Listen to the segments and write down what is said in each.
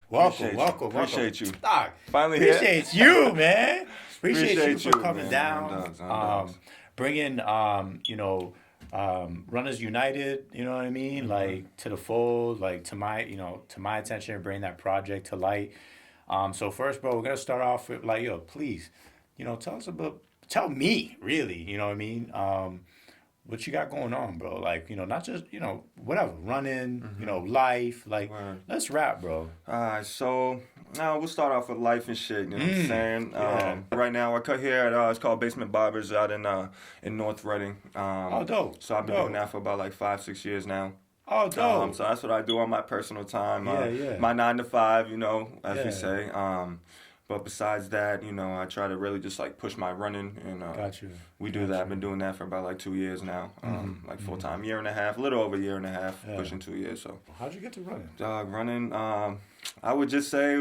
Welcome. Appreciate you. Doc, Finally here. appreciate you, man. Appreciate you for coming man. down. On dogs. Bringing, Runners United, you know what I mean? Like to the fold, like to my attention and bring that project to light. So first, bro, we're gonna start off with like, yo, please, tell me, really, you know what I mean? What you got going on, bro? Like, not just, whatever, running, life, like, Word. let's rap, bro. Alright, so we'll start off with life and shit, you know what I'm saying? yeah. Right now I cut here at it's called Basement Barbers out in North Reading. Oh, dope. So I've been Dope. doing that for about like 5-6 years now. Oh, dope. So that's what I do on my personal time. Yeah. My 9 to 5, as Yeah. we say. But besides that, I try to really just like push my running, and Got you. we do that. I've been doing that for about like 2 years now, like full time, year and a half, a little over a year and a half, Yeah. pushing 2 years. So How'd you get to running? running, I would just say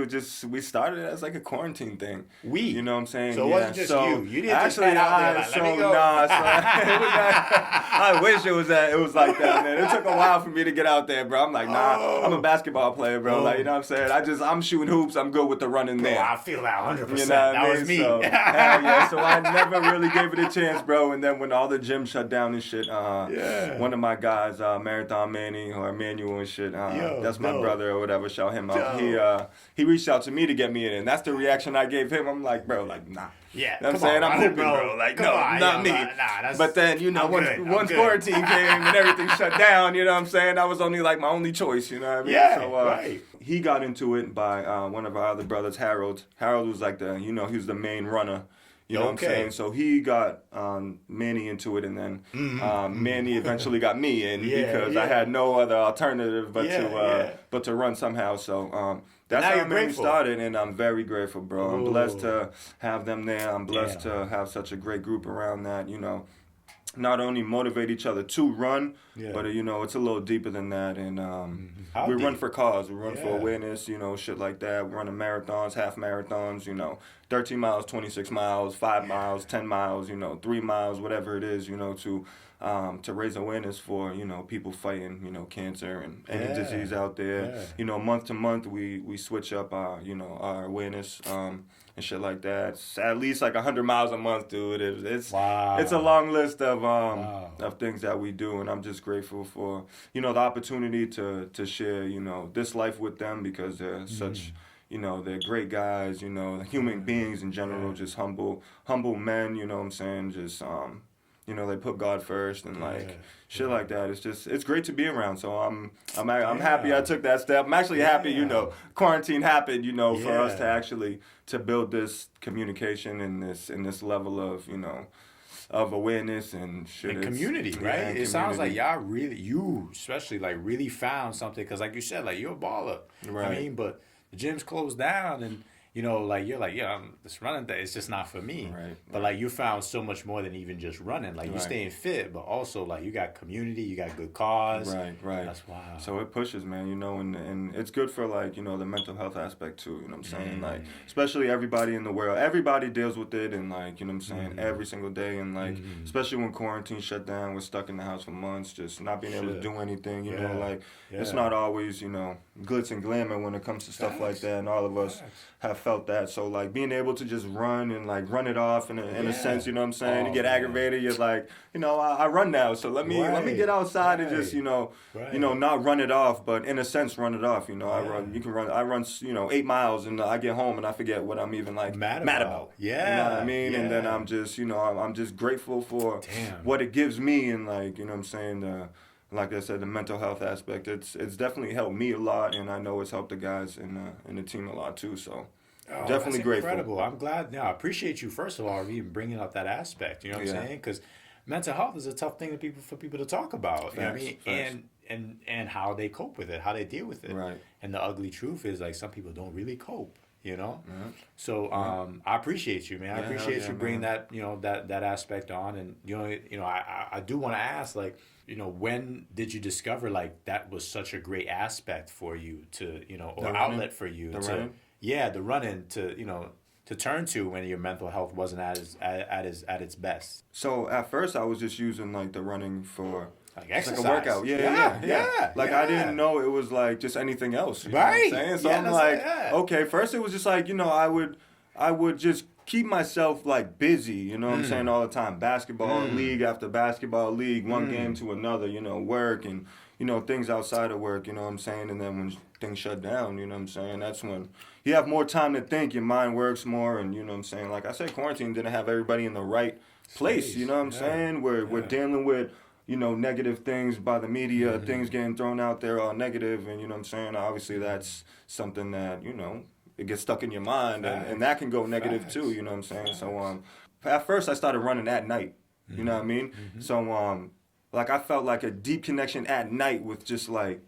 we started it as like a quarantine thing. You know what I'm saying? So it wasn't just you. You didn't just actually, head out there like, let me go. Nah, I wish it was like that, man. It took a while for me to get out there, bro. I'm like, nah, I'm a basketball player, bro. Like, you know what I'm saying? I'm shooting hoops. I'm good with the running Bro, there. I feel that 100%. You know what That I mean? was me. So, hell yeah. So I never really gave it a chance, bro. And then when all the gyms shut down and shit, Yeah. one of my guys, Marathon Manny or Emmanuel and shit, Yo, that's my dope. brother or whatever. Shout him out. He reached out to me to get me in, and that's the reaction I gave him. I'm like, bro, like, nah. Yeah, You know what I'm come saying? on, I'm running, hoping, bro. Like, Come no, on, not yo, me. nah, that's- But then, I'm good, once I'm good. quarantine came and everything shut down, you know what I'm saying? That was only like my only choice, you know what I mean? Yeah, So, right. he got into it by one of our other brothers, Harold. Harold was like he was the main runner. You know what I'm Okay. saying? So he got Manny into it, and then Manny eventually got me in because I had no other alternative but to run somehow. So that's Now how you're Manny grateful. started, and I'm very grateful, bro. I'm blessed Ooh. to have them there. I'm blessed to have such a great group around that, not only motivate each other to run, Yeah. but it's a little deeper than that. And How we run deep? for cause, we run for Yeah. awareness, shit like that. We're running marathons, half marathons, 13 miles, 26 miles, 5 miles, 10 miles, 3 miles, whatever it is, to raise awareness for people fighting cancer and any Yeah. disease out there. Yeah. Month to month we switch up our our awareness and shit like that. It's at least like 100 miles a month, dude. It's Wow. it's a long list of Wow. of things that we do, and I'm just grateful for the opportunity to share this life with them, because they're such they're great guys, human beings in general, just humble men, you know what I'm saying, just they put God first and like shit like that. It's great to be around. So I'm happy I took that step. I'm actually happy, quarantine happened, for us to Yeah. actually to build this communication and this level of, of awareness and shit. And It's- community, yeah, right? and It sounds like community. you especially, like, really found something. Because, like you said, like, you're a baller. Right. I mean, but the gym's closed down, and, like, you're like, yeah, this running thing, it's just not for me. Right, But, like, you found so much more than even just running. Like, you're Right. staying fit, but also, like, you got community, you got good cause. Right. That's wild. So it pushes, man, and it's good for like, the mental health aspect too, you know what I'm saying? Like, especially everybody in the world, everybody deals with it, and like, you know what I'm saying, every single day, and like, especially when quarantine shut down, we're stuck in the house for months, just not being able to Shit. do anything, Yeah. like, it's Yeah. not always, glitz and glamour when it comes to stuff like Facts. that, and all of us have felt that. So like, being able to just run and like run it off in Yeah. a sense, you know what I'm saying? Oh, You get man. aggravated, you're like, I run now, so let me Right. get outside and just, Right. not run it off, but in a sense run it off. I Yeah. run 8 miles, and I get home and I forget what I'm even like Mad mad about. about. Yeah. You know what I mean? And then Yeah. I'm just, I'm just grateful for Damn. what it gives me, and like, you know what I'm saying, like I said, the mental health aspect. It's definitely helped me a lot, and I know it's helped the guys in the team a lot too. So Oh, definitely that's grateful. incredible. I'm glad. I appreciate you, first of all, for even bringing up that aspect. You know what I'm Yeah. saying? Because mental health is a tough thing for people to talk about. You know what I mean? Facts. And how they cope with it, how they deal with it. Right. And the ugly truth is, like, some people don't really cope. Yeah. So I appreciate you, man. I Yeah, hell appreciate yeah, you bringing man. that aspect on. And I do want to ask, like, when did you discover, like, that was such a great aspect for you to, or The running? outlet for you The to running? yeah, the running to turn to when your mental health wasn't at its best. So at first I was just using like the running Like It's like exercise. a workout. Yeah. Like I didn't know it was like just anything else. You know what I'm saying? So I'm like, okay, first it was just like, I would just keep myself like busy, you know what I'm saying, all the time. Basketball league after basketball league, one game to another, work and, things outside of work, you know what I'm saying? And then when things shut down, you know what I'm saying, that's when you have more time to think, your mind works more, and you know what I'm saying? Like I said, quarantine didn't have everybody in the right place, you know what I'm saying? We're dealing with, negative things by the media, things getting thrown out there all negative, and you know what I'm saying? Obviously that's something that, it gets stuck in your mind, and that can go negative too, you know what I'm saying? So at first I started running at night, you know what I mean? So like I felt like a deep connection at night with just like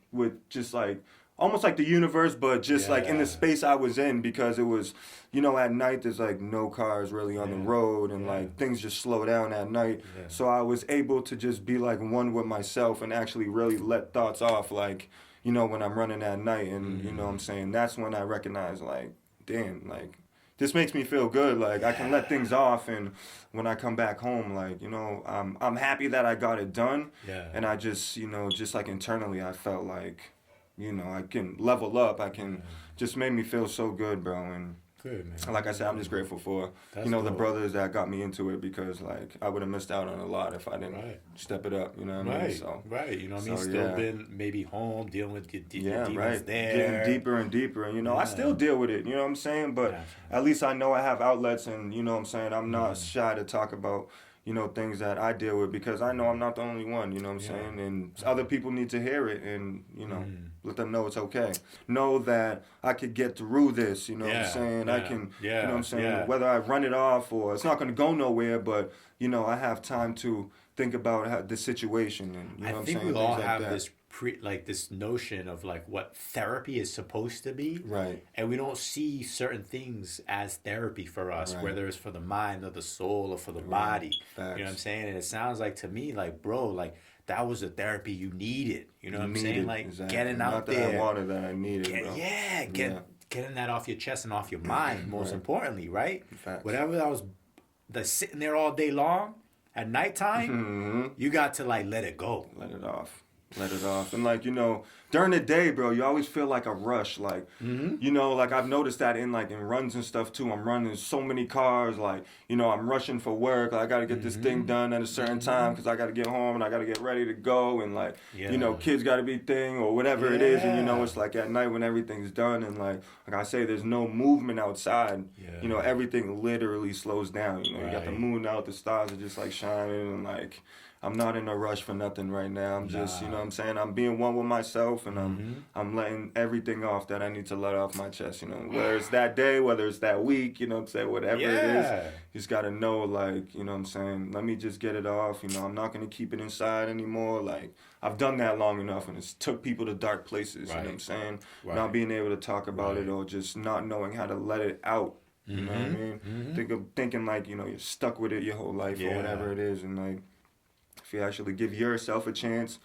almost like the universe, but just like in the space I was in, because it was, at night there's like no cars really on the road, and like things just slow down at night. So I was able to just be like one with myself and actually really let thoughts off, like, when I'm running at night, and you know what I'm saying, that's when I recognize like, damn, like this makes me feel good. Like I can let things off, and when I come back home, like, I'm happy that I got it done. And I just, just like internally I felt like, I can level up. I can just made me feel so good, bro. And good, man. Like I said, I'm just grateful for, the brothers that got me into it, because like I would have missed out on a lot if I didn't step it up, you know what I mean? So, you know what I mean? Still been maybe home, dealing with your demons there. Getting deeper and deeper, and I still deal with it, you know what I'm saying? But at least I know I have outlets, and you know what I'm saying? I'm not shy to talk about, things that I deal with, because I know I'm not the only one, you know what I'm saying? And other people need to hear it, and, let them know it's okay. Know that I could get through this, you know what I'm saying? I can, you know what I'm saying? Whether I run it off or it's not going to go nowhere, but, I have time to think about the situation, and, you know what I'm saying? I think we all have this this notion of like what therapy is supposed to be, right? And we don't see certain things as therapy for us, whether it's for the mind or the soul or for the body. Facts. You know what I'm saying? And it sounds like to me like, bro, like that was the therapy you needed. You know what I'm saying? Like getting out there. Not that I wanted, that I needed, bro. Getting that off your chest and off your mind. Most importantly, right? Facts. Whatever that was, sitting there all day long at nighttime, you got to like let it go. Let it off. And like, during the day, bro, you always feel like a rush. Like, like I've noticed that in runs and stuff too. I'm running so many cars, like, I'm rushing for work. Like, I got to get this thing done at a certain time because I got to get home and I got to get ready to go. And like, kids got to be thing or whatever it is. And, it's like at night when everything's done and like I say, there's no movement outside. Everything literally slows down. You got the moon out, the stars are just like shining, and like, I'm not in a rush for nothing right now. I'm just, you know what I'm saying? I'm being one with myself, and I'm letting everything off that I need to let off my chest, Whether it's that day, whether it's that week, you know what I'm saying? Whatever it is, you just got to know, like, you know what I'm saying? Let me just get it off. I'm not going to keep it inside anymore. Like, I've done that long enough, and it's took people to dark places, you know what I'm saying? Not being able to talk about it, or just not knowing how to let it out. You know what I mean? Thinking like, you're stuck with it your whole life or whatever it is, and like, if you actually give yourself a chance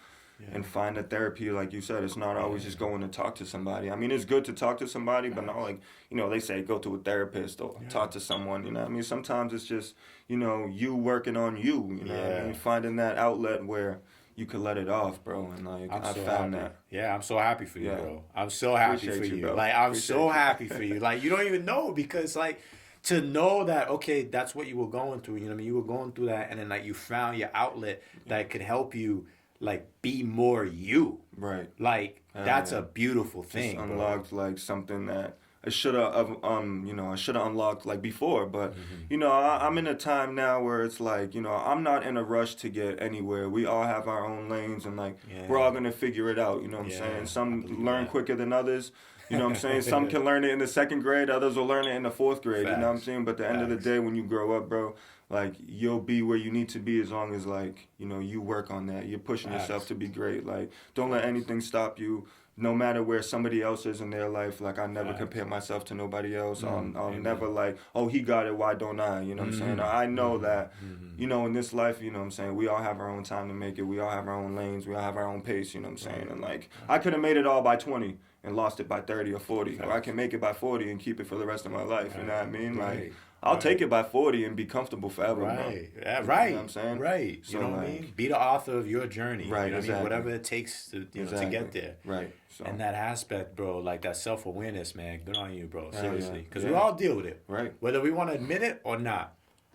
and find a therapy, like you said, it's not always just going to talk to somebody. I mean, it's good to talk to somebody, but not like, they say go to a therapist or talk to someone, I mean? Sometimes it's just, you working on you, you know what I mean? Finding that outlet where you could let it off, bro, and like, I found that. Yeah, I'm so happy for you, bro. I'm so happy for you. Like, I'm so happy for you. Like, you don't even know, because like, to know that, okay, that's what you were going through, you know what I mean? You were going through that, and then like you found your outlet that could help you like be more you. Right. Like that's a beautiful thing. Just unlocked like something that I should have unlocked like before, but I'm in a time now where it's like, I'm not in a rush to get anywhere. We all have our own lanes, and like we're all gonna figure it out, you know what I'm saying? Some learn quicker than others. You know what I'm saying? Some can learn it in the 2nd grade, others will learn it in the 4th grade. You know what I'm saying? But at the end of the day, when you grow up, bro, like, you'll be where you need to be as long as, like, you work on that. You're pushing yourself to be great. Like, don't let anything stop you. No matter where somebody else is in their life, like, I never compare myself to nobody else. I'll never, like, oh, he got it, why don't I? You know what I'm saying? I know that, in this life, you know what I'm saying, we all have our own time to make it. We all have our own lanes. We all have our own pace, you know what I'm saying? And, like, I could have made it all by 20. And lost it by 30 or 40. Or I can make it by 40 and keep it for the rest of my life. You know what I mean? Like, I'll take it by 40 and be comfortable forever, bro. Right. Yeah, You right. know what I'm saying? Right. So, You know what I like- mean? Be the author of your journey. Right, You know what I exactly. mean? Whatever it takes to to get there. Right. So, And that aspect, bro, like that self-awareness, man, good on you, bro. yeah. Seriously. Because Yeah. we all deal with it. right. Whether we want to admit it or not,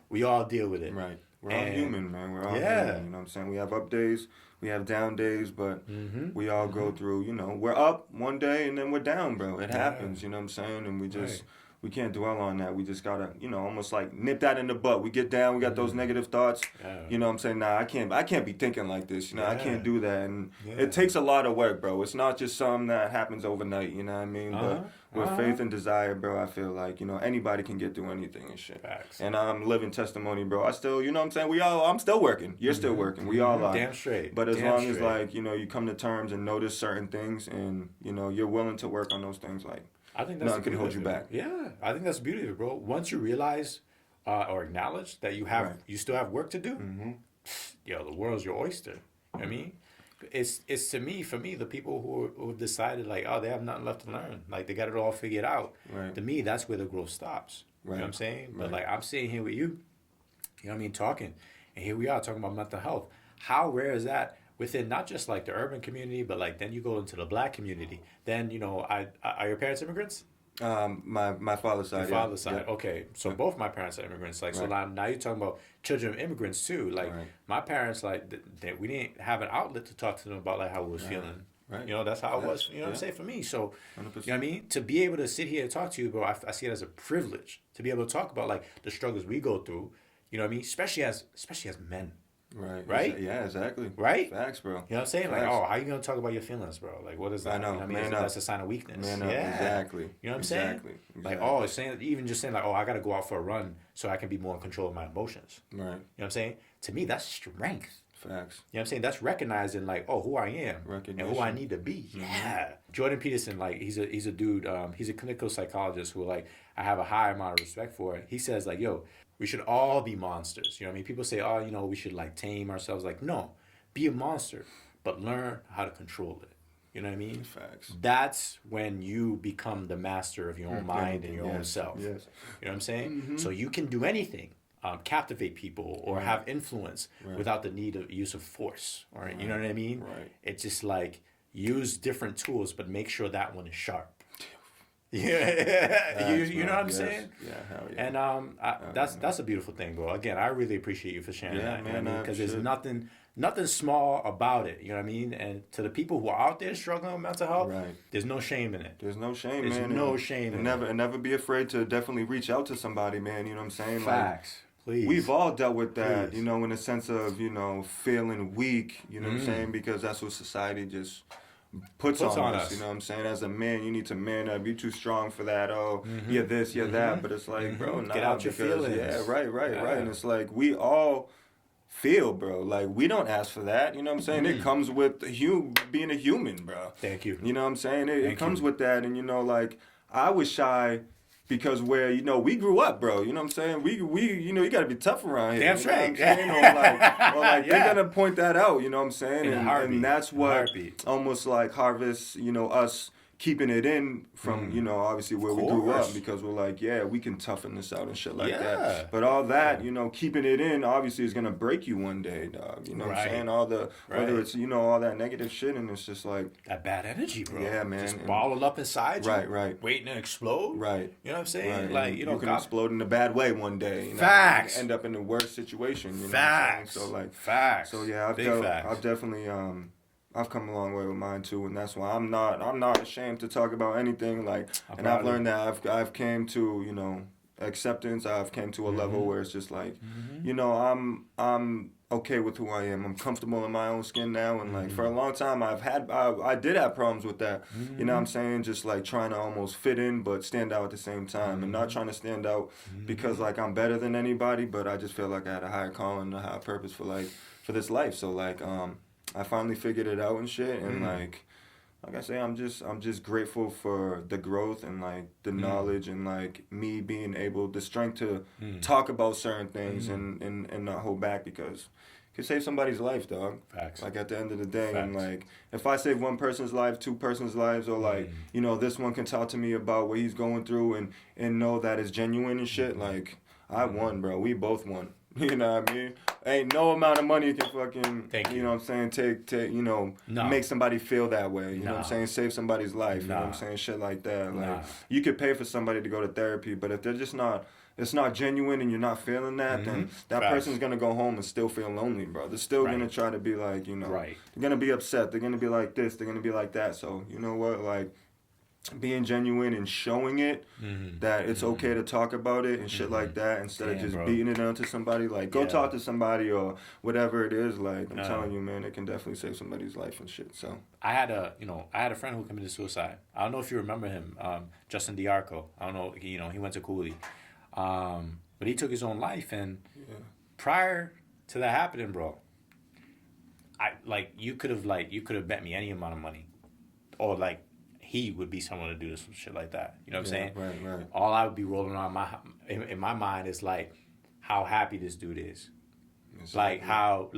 we all deal with it. Right. We're all And- human, man. We're all Yeah. human. You know what I'm saying? We have up days, we have down days, but Mm-hmm. we all go through, we're up one day and then we're down, bro. It Yeah. happens, you know what I'm saying? And we just, Right. we can't dwell on that. We just gotta, almost like nip that in the butt. We get down, we got those negative thoughts. Yeah. You know what I'm saying? Nah, I can't be thinking like this. I Yeah. can't do that. And Yeah. it takes a lot of work, bro. It's not just something that happens overnight, you know what I mean? But with faith and desire, bro, I feel like, anybody can get through anything and shit. Facts. And I'm living testimony, bro. I still, you know what I'm saying? I'm still working. You're still working. We all are. Damn straight. But as Damn long as, straight. like, you come to terms and notice certain things and, you're willing to work on those things, like, I think that's nothing the can hold you beauty of back. it. Yeah, I think that's the beauty of it, bro. Once you realize or acknowledge that Right. you still have work to do, Mm-hmm. the world's your oyster. You know what I mean? It's for me, the people who decided like, oh, they have nothing left to learn. Like they got it all figured out. Right. To me, that's where the growth stops. You know what I'm saying? But Right. like I'm sitting here with you, you know what I mean, talking. And here we are talking about mental health. How rare is that within not just like the urban community, but like then you go into the black community. Then, are your parents immigrants? My father's side. Your yeah. father's side. Yeah. Okay. So both my parents are immigrants. Like, so Right. now you're talking about children of immigrants too. Like Right. my parents, like we didn't have an outlet to talk to them about like how we was feeling. Right. That's how it Yeah. was. You know what I'm Yeah. saying for me. So 100%. you know what I mean. To be able to sit here and talk to you, bro, I see it as a privilege to be able to talk about like the struggles we go through. You know what I mean? Especially as men. Right. Right? Yeah, exactly. Right? Facts, bro. You know what I'm saying? Like, Facts. how you gonna talk about your feelings, bro? Like, what is that? I know. You know what I mean? Man up. That's a sign of weakness. Man up. Yeah. Exactly. You know what I'm Exactly. saying? Like, oh, it's saying even just saying like, oh, I gotta go out for a run so I can be more in control of my emotions. Right. You know what I'm saying? To me, that's strength. Facts. You know what I'm saying? That's recognizing like, oh, who I am and Recognition. who I need to be. Yeah. Jordan Peterson, like, he's a dude. He's a clinical psychologist who like I have a high amount of respect for. He says like, yo, we should all be monsters. You know what I mean? People say, oh, we should like tame ourselves. Like, no, be a monster, but learn how to control it. You know what I mean? Facts. That's when you become the master of your own mind and your own Yes. self. Yes. You know what I'm saying? So you can do anything, captivate people or have influence without the need of use of force. Or you know what I mean? Right. It's just like use different tools, but make sure that one is sharp. Yeah, you know what I'm Yes. saying? Yeah, hell yeah. And that's a beautiful thing, bro. Again, I really appreciate you for sharing Yeah, that. You know man, what I mean? Because there's shit. nothing small about it. You know what I mean? And to the people who are out there struggling with mental health, Right. there's no shame in it. There's no shame, There's man. no shame in and never be afraid to definitely reach out to somebody, man. You know what I'm saying? Facts. Please. Like, we've all dealt with that, Please. in a sense of, feeling weak, you know what I'm Mm. saying? Because that's what society just puts on us, you know what I'm saying? As a man, you need to man up. You're too strong for that. Oh, you're this, you're that. But it's like, bro, nah. Get out your feelings. Yeah, right. Yeah. And it's like, we all feel, bro. Like, we don't ask for that, you know what I'm saying? It comes with being a human, bro. Thank you. You know what I'm saying? It Thank comes you. with that. And, like, I was shy because we grew up, bro. You know what I'm saying? We you got to be tough around here. Damn you know what I'm straight. saying? Or like Yeah. they're going to point that out, you know what I'm saying? In a heartbeat. And that's In a what heartbeat. almost like harvests, us keeping it in from, obviously where we grew up, course. because we're like, yeah, we can toughen this out and shit like Yeah. that. But all that, keeping it in obviously is going to break you one day, dog. You know what I'm Right. saying? Whether Right. it's, all that negative shit, and it's just like, That bad energy, bro. Yeah, man. Just And- balled up inside you. Right. Waiting to explode. right. You know what I'm saying? Right. Like, And you know, can God, explode in a bad way one day. Facts. End up in the worst situation. You know facts. What I'm saying? So like, facts. so yeah, Big facts. I've definitely I've come a long way with mine too, and that's why I'm not ashamed to talk about anything. Like, I'm and I've proud of learned that I've came to acceptance. I've came to a level where it's just like, I'm okay with who I am. I'm comfortable in my own skin now, and like for a long time I did have problems with that. You know what I'm saying? Just like trying to almost fit in but stand out at the same time, and not trying to stand out because like I'm better than anybody, but I just feel like I had a higher calling, a higher purpose for this life. So like I finally figured it out and shit, and like I say, I'm just grateful for the growth and like the knowledge and like me being able, the strength to talk about certain things and not hold back, because it could save somebody's life, dog. Facts. Like at the end of the day, and Facts. like if I save one person's life, two persons' lives, or like this one can talk to me about what he's going through and know that it's genuine and shit, like I won, bro. We both won. You know what I mean? Ain't no amount of money can fucking, Thank you. know what I'm saying, take No. make somebody feel that way. You know what I'm Nah. saying? Save somebody's life. You know what I'm Nah. saying? Shit like that. Like, Nah. you could pay for somebody to go to therapy, but if they're just not, it's not genuine and you're not feeling that, then that Facts. person's going to go home and still feel lonely, bro. They're still going to try to be like, Right. they're going to be upset. They're going to be like this. They're going to be like that. So, you know what? Like, being genuine and showing it that it's okay to talk about it and shit like that instead of just beating it onto somebody. Like, go talk to somebody or whatever it is. Like, I'm telling you, man, it can definitely save somebody's life and shit. So I had a friend who committed suicide. I don't know if you remember him, Justin Diarco. I don't know, he went to Cooley, but he took his own life. And prior to that happening, bro, you could have bet me any amount of money, or like, he would be someone to do this shit like that. You know what I'm saying? Right. All I would be rolling on in my mind is like how happy this dude is. Like how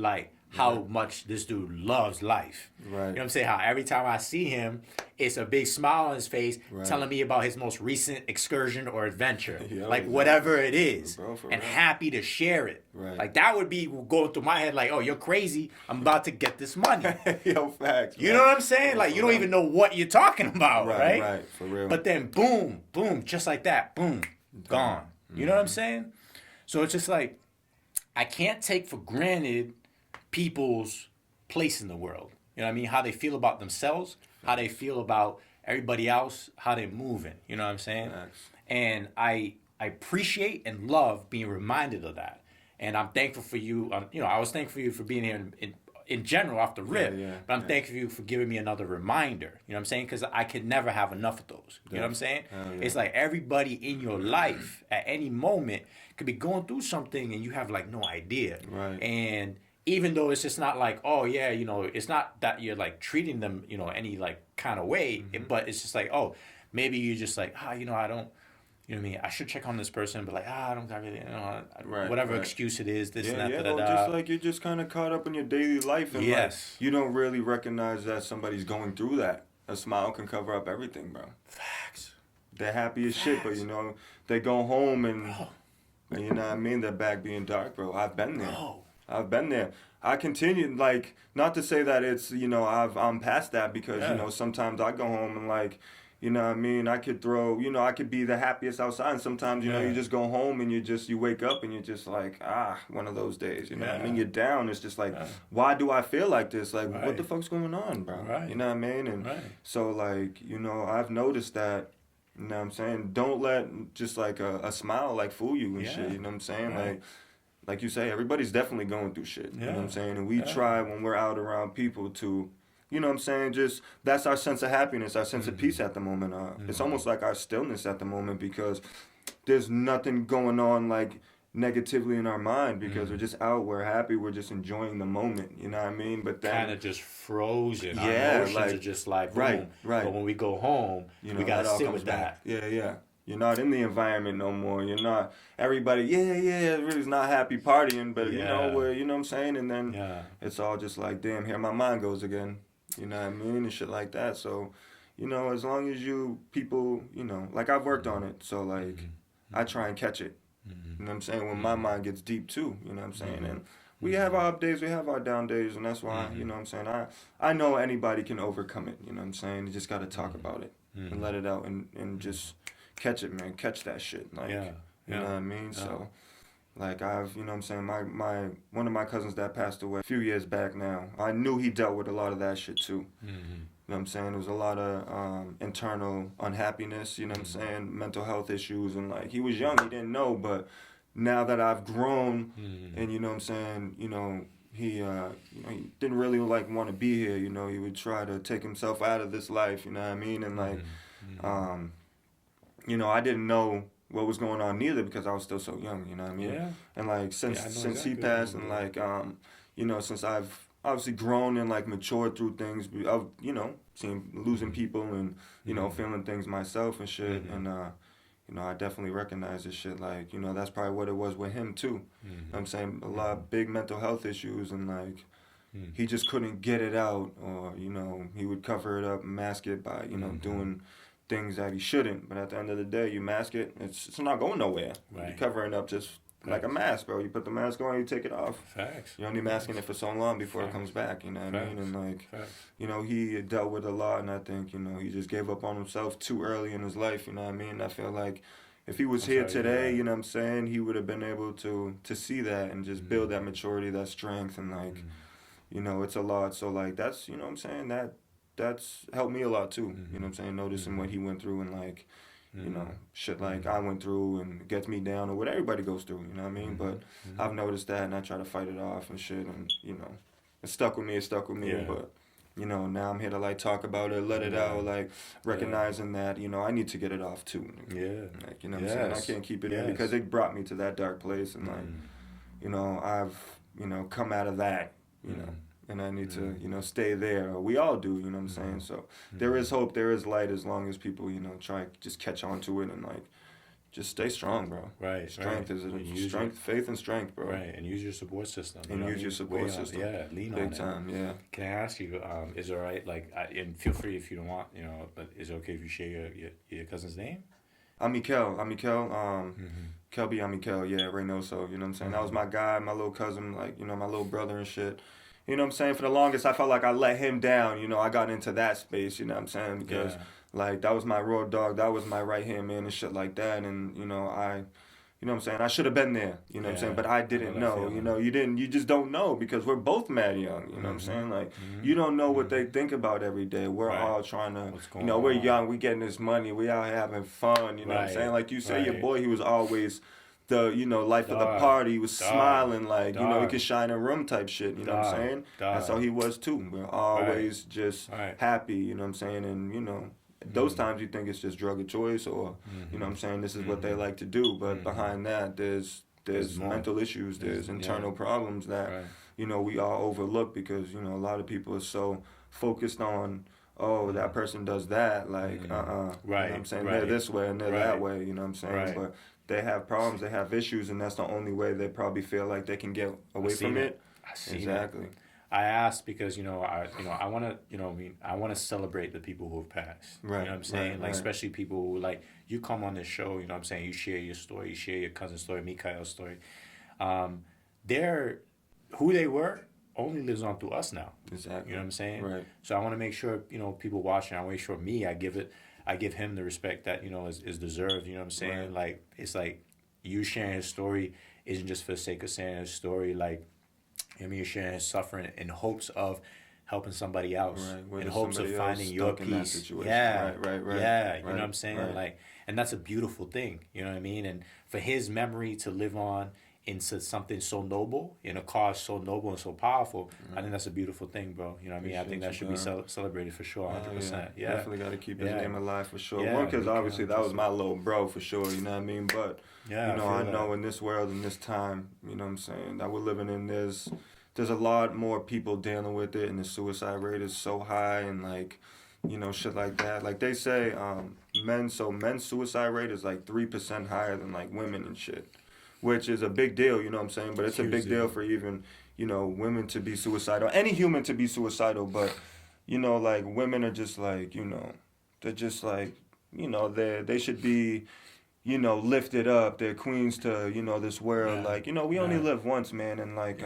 much this dude loves life. Right. You know what I'm saying? How every time I see him, it's a big smile on his face, telling me about his most recent excursion or adventure. Whatever it is. Bro, and happy to share it. Right. Like, that would be going through my head like, oh, you're crazy. I'm about to get this money. Yo, facts. You know what I'm saying? Like, you don't even know what you're talking about, right? Right, for real. But then boom, just like that, boom, gone. You know what I'm saying? So it's just like, I can't take for granted people's place in the world. You know what I mean? How they feel about themselves, how they feel about everybody else, how they're moving. You know what I'm saying? Facts. And I appreciate and love being reminded of that. And I'm thankful for you. I was thankful for you for being here in general off the rip. But I'm thankful for you for giving me another reminder. You know what I'm saying? Because I could never have enough of those. You know what I'm saying? It's like everybody in your life at any moment could be going through something and you have like no idea. Right. And even though it's just not like, oh yeah, it's not that you're like treating them, any like kind of way, but it's just like, oh, maybe you're just like, I don't, you know what I mean? I should check on this person, but like, I don't got really, whatever excuse it is, this and that, well, just like you're just kind of caught up in your daily life, and like, you don't really recognize that somebody's going through that. A smile can cover up everything, bro. Facts. They're happy as shit, but they go home and you know what I mean? Their back being dark, bro. I've been there. I've been there. I continue, like, not to say that it's, I'm past that because, sometimes I go home and, like, you know what I mean? I could I could be the happiest outside. And sometimes, you just go home and you wake up and you're just like, one of those days, you know what I mean? You're down. It's just like, why do I feel like this? Like, what the fuck's going on, bro? Right. You know what I mean? And so, like, I've noticed that, you know what I'm saying? Don't let just, like, a smile, like, fool you and shit, you know what I'm saying? Like you say, everybody's definitely going through shit, you know what I'm saying? And we try when we're out around people to, you know what I'm saying, just, that's our sense of happiness, our sense of peace at the moment. It's almost like our stillness at the moment because there's nothing going on, like, negatively in our mind because we're just out, we're happy, we're just enjoying the moment, you know what I mean? But then kind of just frozen. Our emotions are just like, boom. Right. But when we go home, we got to sit with that. Yeah. You're not in the environment no more. You're not, everybody, everybody's not happy partying, but you know what I'm saying? And then it's all just like, damn, here my mind goes again. You know what I mean? And shit like that. So, as long as people, like I've worked on it. So like, I try and catch it. You know what I'm saying? When my mind gets deep too, you know what I'm saying? And we have our up days, we have our down days, and that's why, you know what I'm saying? I know anybody can overcome it, you know what I'm saying? You just got to talk about it and let it out and just catch it, man. Catch that shit. Like, you know what I mean? So, like, I've, you know what I'm saying, one of my cousins that passed away a few years back now, I knew he dealt with a lot of that shit too. You know what I'm saying? There was a lot of internal unhappiness, you know what I'm saying, mental health issues, and like, he was young, he didn't know, but now that I've grown, and you know what I'm saying, he didn't really like want to be here, he would try to take himself out of this life, you know what I mean, and like, I didn't know what was going on neither because I was still so young, you know what I mean? Yeah. And like since he passed and like since I've obviously grown and like matured through things, I've losing people and feeling things myself and shit, and I definitely recognize this shit, like that's probably what it was with him too. You know what I'm saying, a lot of big mental health issues, and like he just couldn't get it out, or he would cover it up and mask it by doing things that he shouldn't. But at the end of the day, you mask it, it's not going nowhere. Right. You're covering up just like a mask, bro. You put the mask on, you take it off. Facts. You're only masking it for so long before it comes back, you know what I mean? And like, you know, he dealt with a lot, and I think, you know, he just gave up on himself too early in his life, you know what I mean? I feel like if he was here today, you know what I'm saying, he would have been able to see that and just build that maturity, that strength, and like, you know, it's a lot. So like, that's, you know what I'm saying, that's helped me a lot too, you know what I'm saying, noticing what he went through and like, you know, shit like I went through and gets me down or what everybody goes through, you know what I mean? But I've noticed that and I try to fight it off and shit, and, you know, it stuck with me, but, you know, now I'm here to like talk about it, let it out, like recognizing that, you know, I need to get it off too. Like, you know what I'm saying? I can't keep it in because it brought me to that dark place, and like, you know, I've, you know, come out of that, you know. And I need to, you know, stay there. We all do, you know what I'm saying? So there is hope, there is light, as long as people, you know, try just catch on to it and like just stay strong, bro. Right. Strength is strength, faith and strength, bro. Right. And use your support system. And use your support system. Yeah, lean big on it. Big time, yeah. Can I ask you, is it all right, like, and feel free if you don't want, you know, but is it okay if you share your cousin's name? I'm Mikel. Kelby, I'm Mikel, yeah, Reynoso, you know what I'm saying? That was my guy, my little cousin, like, you know, my little brother and shit. You know what I'm saying? For the longest, I felt like I let him down. You know, I got into that space, you know what I'm saying? Because, like, that was my raw dog. That was my right-hand man and shit like that. And, you know, you know what I'm saying? I should have been there, you know what I'm saying? But I didn't know, you know? You just don't know because we're both mad young, you know what I'm saying? Like, you don't know what they think about every day. We're all trying to, you know, we're young. We getting this money. We out here having fun, you know what I'm saying? Like you say, your boy, he was always the, you know, life of the party. He was smiling like, you know, he could shine a room type shit, you know what I'm saying? That's how he was too. We're always just happy, you know what I'm saying? And, you know, those times you think it's just drug of choice or, you know what I'm saying, this is what they like to do. But behind that, there's mental issues, there's internal problems that, you know, we all overlook because, you know, a lot of people are so focused on, oh, that person does that, like, you know what I'm saying? They're this way and they're that way, you know what I'm saying? But they have problems, they have issues, and that's the only way they probably feel like they can get away from it. Exactly. I asked because, you know, I want to, you know, I want to celebrate the people who have passed. Right. You know what I'm saying? Like, especially people who, like, you come on this show, you know what I'm saying? You share your story, you share your cousin's story, Mikael's story. Who they were only lives on through us now. Exactly. You know what I'm saying? Right. So I want to make sure, you know, people watching, I want to make sure I give him the respect that, you know, is deserved. You know what I'm saying? Right. Like, it's like you sharing his story isn't just for the sake of sharing his story. Like, I mean, you're sharing his suffering in hopes of helping somebody else, in hopes of finding your peace. Yeah, right. Yeah, you know what I'm saying? Right. Like, and that's a beautiful thing. You know what I mean? And for his memory to live on into something so noble, in a cause so noble and so powerful, I think that's a beautiful thing, bro. You know what I mean? I think that should be celebrated for sure, 100%. Yeah. Definitely got to keep his name alive for sure. One, because obviously that was my little bro for sure, you know what I mean? But, you know, I know in this world, in this time, you know what I'm saying, that we're living in, there's a lot more people dealing with it, and the suicide rate is so high, and like, you know, shit like that. Like they say, men's suicide rate is like 3% higher than like women and shit, which is a big deal, you know what I'm saying? But it's a big deal for even, you know, women to be suicidal, any human to be suicidal. But, you know, like women are just like, you know, they're just like, you know, they should be, you know, lifted up. They're queens to, you know, this world. Like, you know, we only live once, man, and like,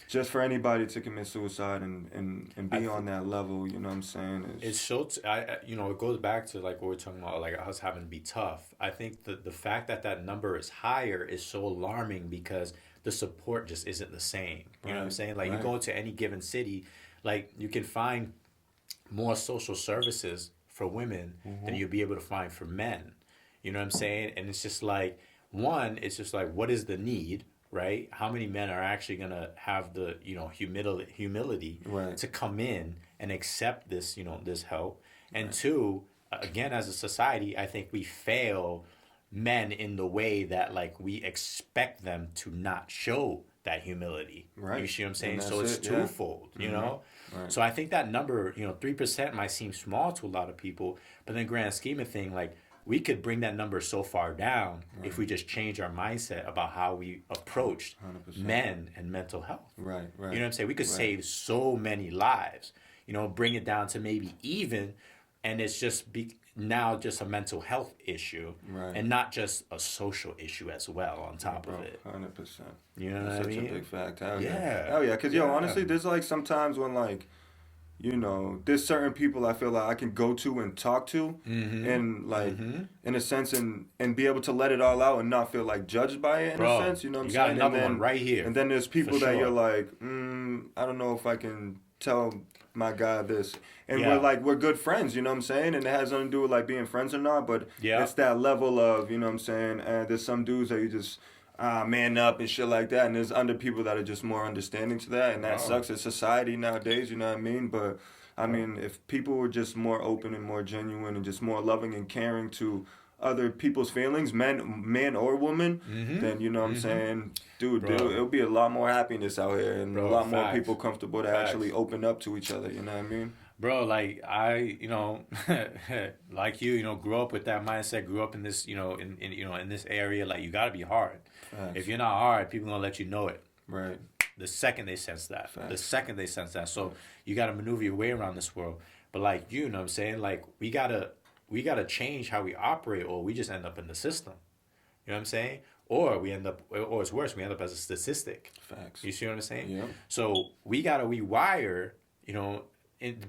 just for anybody to commit suicide and be on that level, you know what I'm saying? It's so, you know, it goes back to like what we're talking about, like us having to be tough. I think the fact that number is higher is so alarming because the support just isn't the same. You know what I'm saying? Like you go to any given city, like you can find more social services for women than you'll be able to find for men. You know what I'm saying? And it's just like, one, it's just like, what is the need? Right? How many men are actually going to have the, you know, humility to come in and accept this, you know, this help? And two, again, as a society, I think we fail men in the way that, like, we expect them to not show that humility. Right. You see what I'm saying? So it's twofold, you know? Right. So I think that number, you know, 3% might seem small to a lot of people, but in the grand scheme of things, like, we could bring that number so far down if we just change our mindset about how we approached 100%. Men and mental health. Right. You know what I'm saying? We could save so many lives. You know, bring it down to maybe even and it's just now just a mental health issue, Right. and not just a social issue as well on top of it. 100%. You know That's what I such mean? a big fact. Hell Yeah. yeah. Hell yeah. Because, honestly, there's like sometimes when like, there's certain people I feel like I can go to and talk to, and like, in a sense, and be able to let it all out and not feel like judged by it in Bro, a sense. You know what I'm you saying? got another and then, one right here. And then there's people For that sure. you're like, I don't know if I can tell my guy this. And Yeah. we're good friends, you know what I'm saying? And it has nothing to do with like being friends or not, but Yeah. it's that level of, you know what I'm saying? And there's some dudes that you just man up and shit like that, and there's other people that are just more understanding to that, and that sucks. It's society nowadays, you know what I mean? But I mean, if people were just more open and more genuine and just more loving and caring to other people's feelings, man or woman, then you know what I'm saying, dude, it'll be a lot more happiness out here, and a lot more people comfortable to actually open up to each other. You know what I mean? Bro, like I, like you, grew up with that mindset. Grew up in this, in this area. Like you gotta be hard. Facts. If you're not hard, people gonna let you know it. Right. The second they sense that. Facts. The second they sense that. So you gotta maneuver your way around this world. But like you know what I'm saying? Like we gotta change how we operate, or we just end up in the system. You know what I'm saying? Or it's worse, we end up as a statistic. Facts. You see what I'm saying? Yeah. So we gotta rewire,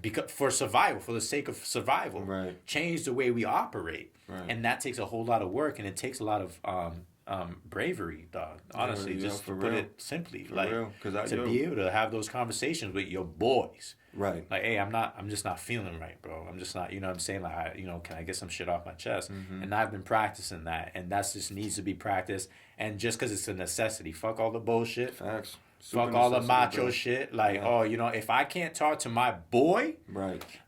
because for survival, for the sake of survival. Right. Change the way we operate. Right. And that takes a whole lot of work, and it takes a lot of bravery, dog. Honestly, just to put it simply, For like real. to be able to have those conversations with your boys. Right. Like, hey, I'm just not feeling right, bro. I'm just not, you know what I'm saying? Like, can I get some shit off my chest? And I've been practicing that, and that just needs to be practiced. And just because it's a necessity, fuck all the bullshit. Facts. Fuck all the macho shit. Like, if I can't talk to my boy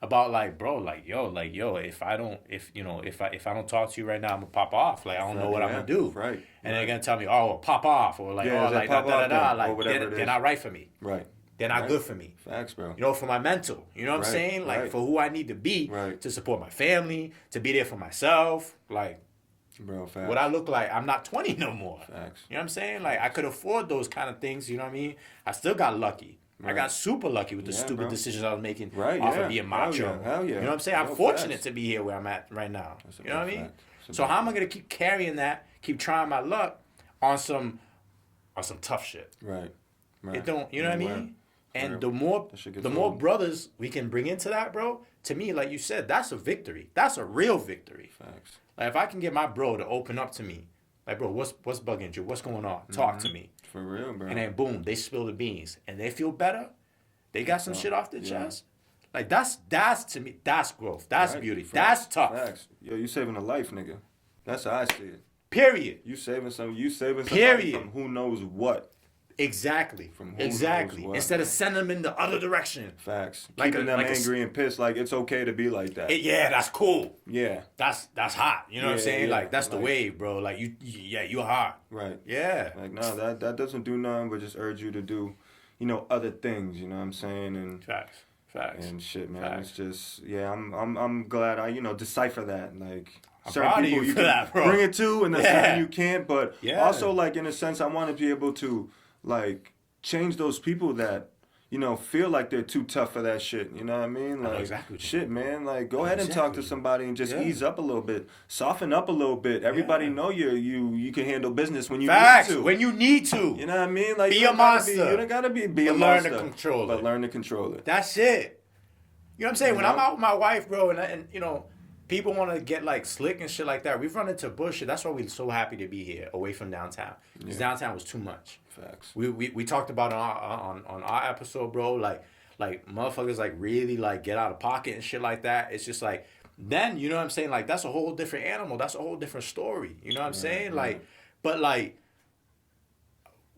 about like, bro, like, yo, if I don't talk to you right now, I'm gonna pop off. Like, I don't know what I'm gonna do. Right. And they're gonna tell me, oh, pop off, or like, like they're not right for me. Right. They're not good for me. Facts, bro. For my mental. You know what I'm saying? Like, for who I need to be to support my family, to be there for myself. Like, bro, facts. What I look like, I'm not 20 no more. Facts. You know what I'm saying? Like, I could afford those kind of things, you know what I mean? I still got lucky. I got super lucky with the stupid decisions I was making off of being macho. Hell yeah. You know what I'm saying? I'm fortunate to be here where I'm at right now. You know what I mean? So how am I going to keep carrying that, keep trying my luck on some tough shit? Right. It don't, you know what I mean? And the more brothers we can bring into that, bro, to me, like you said, that's a victory. That's a real victory. Facts. Like, if I can get my bro to open up to me, like, bro, what's bugging you? What's going on? Talk to me. For real, bro. And then, boom, they spill the beans. And they feel better. They got some shit off their chest. Like, that's to me, that's growth. That's beauty. Facts. That's tough. Facts. Yo, you saving a life, nigga. That's how I see it. Period. You saving somebody Period. from who knows what. Exactly. From who exactly. knows what. Instead of sending them in the other direction. Facts. Like Keeping them angry and pissed. Like, it's okay to be like that. Yeah, that's cool. Yeah. That's hot. You know what I'm saying? Yeah. Like, that's the wave, bro. Like, you're hot. Right. Yeah. Like, no, that doesn't do nothing but just urge you to do, other things, you know what I'm saying? And Facts. And shit, man. Facts. It's just, I'm glad I, decipher that. Like, I'm certain proud of people you you for can that, bro. bring it to, and then certain you can't. But also, like, in a sense, I want to be able to, like, change those people that, feel like they're too tough for that shit. You know what I mean? Like, exactly. Shit, man. Like, go ahead and talk to somebody and just ease up a little bit, soften up a little bit. Everybody know you can handle business when you need to. When you need to. You know what I mean? Like, be a monster. You don't gotta be a learn monster. To control it. But learn to control it. That's it. You know what I'm saying? When I'm out with my wife, bro, and people want to get like slick and shit like that, we've run into bullshit. That's why we're so happy to be here, away from downtown. Because downtown was too much. Facts. We talked about it on our episode, bro. Like motherfuckers like really like get out of pocket and shit like that. It's just like, then you know what I'm saying? Like, that's a whole different animal. That's a whole different story. You know what I'm saying? Like, but like,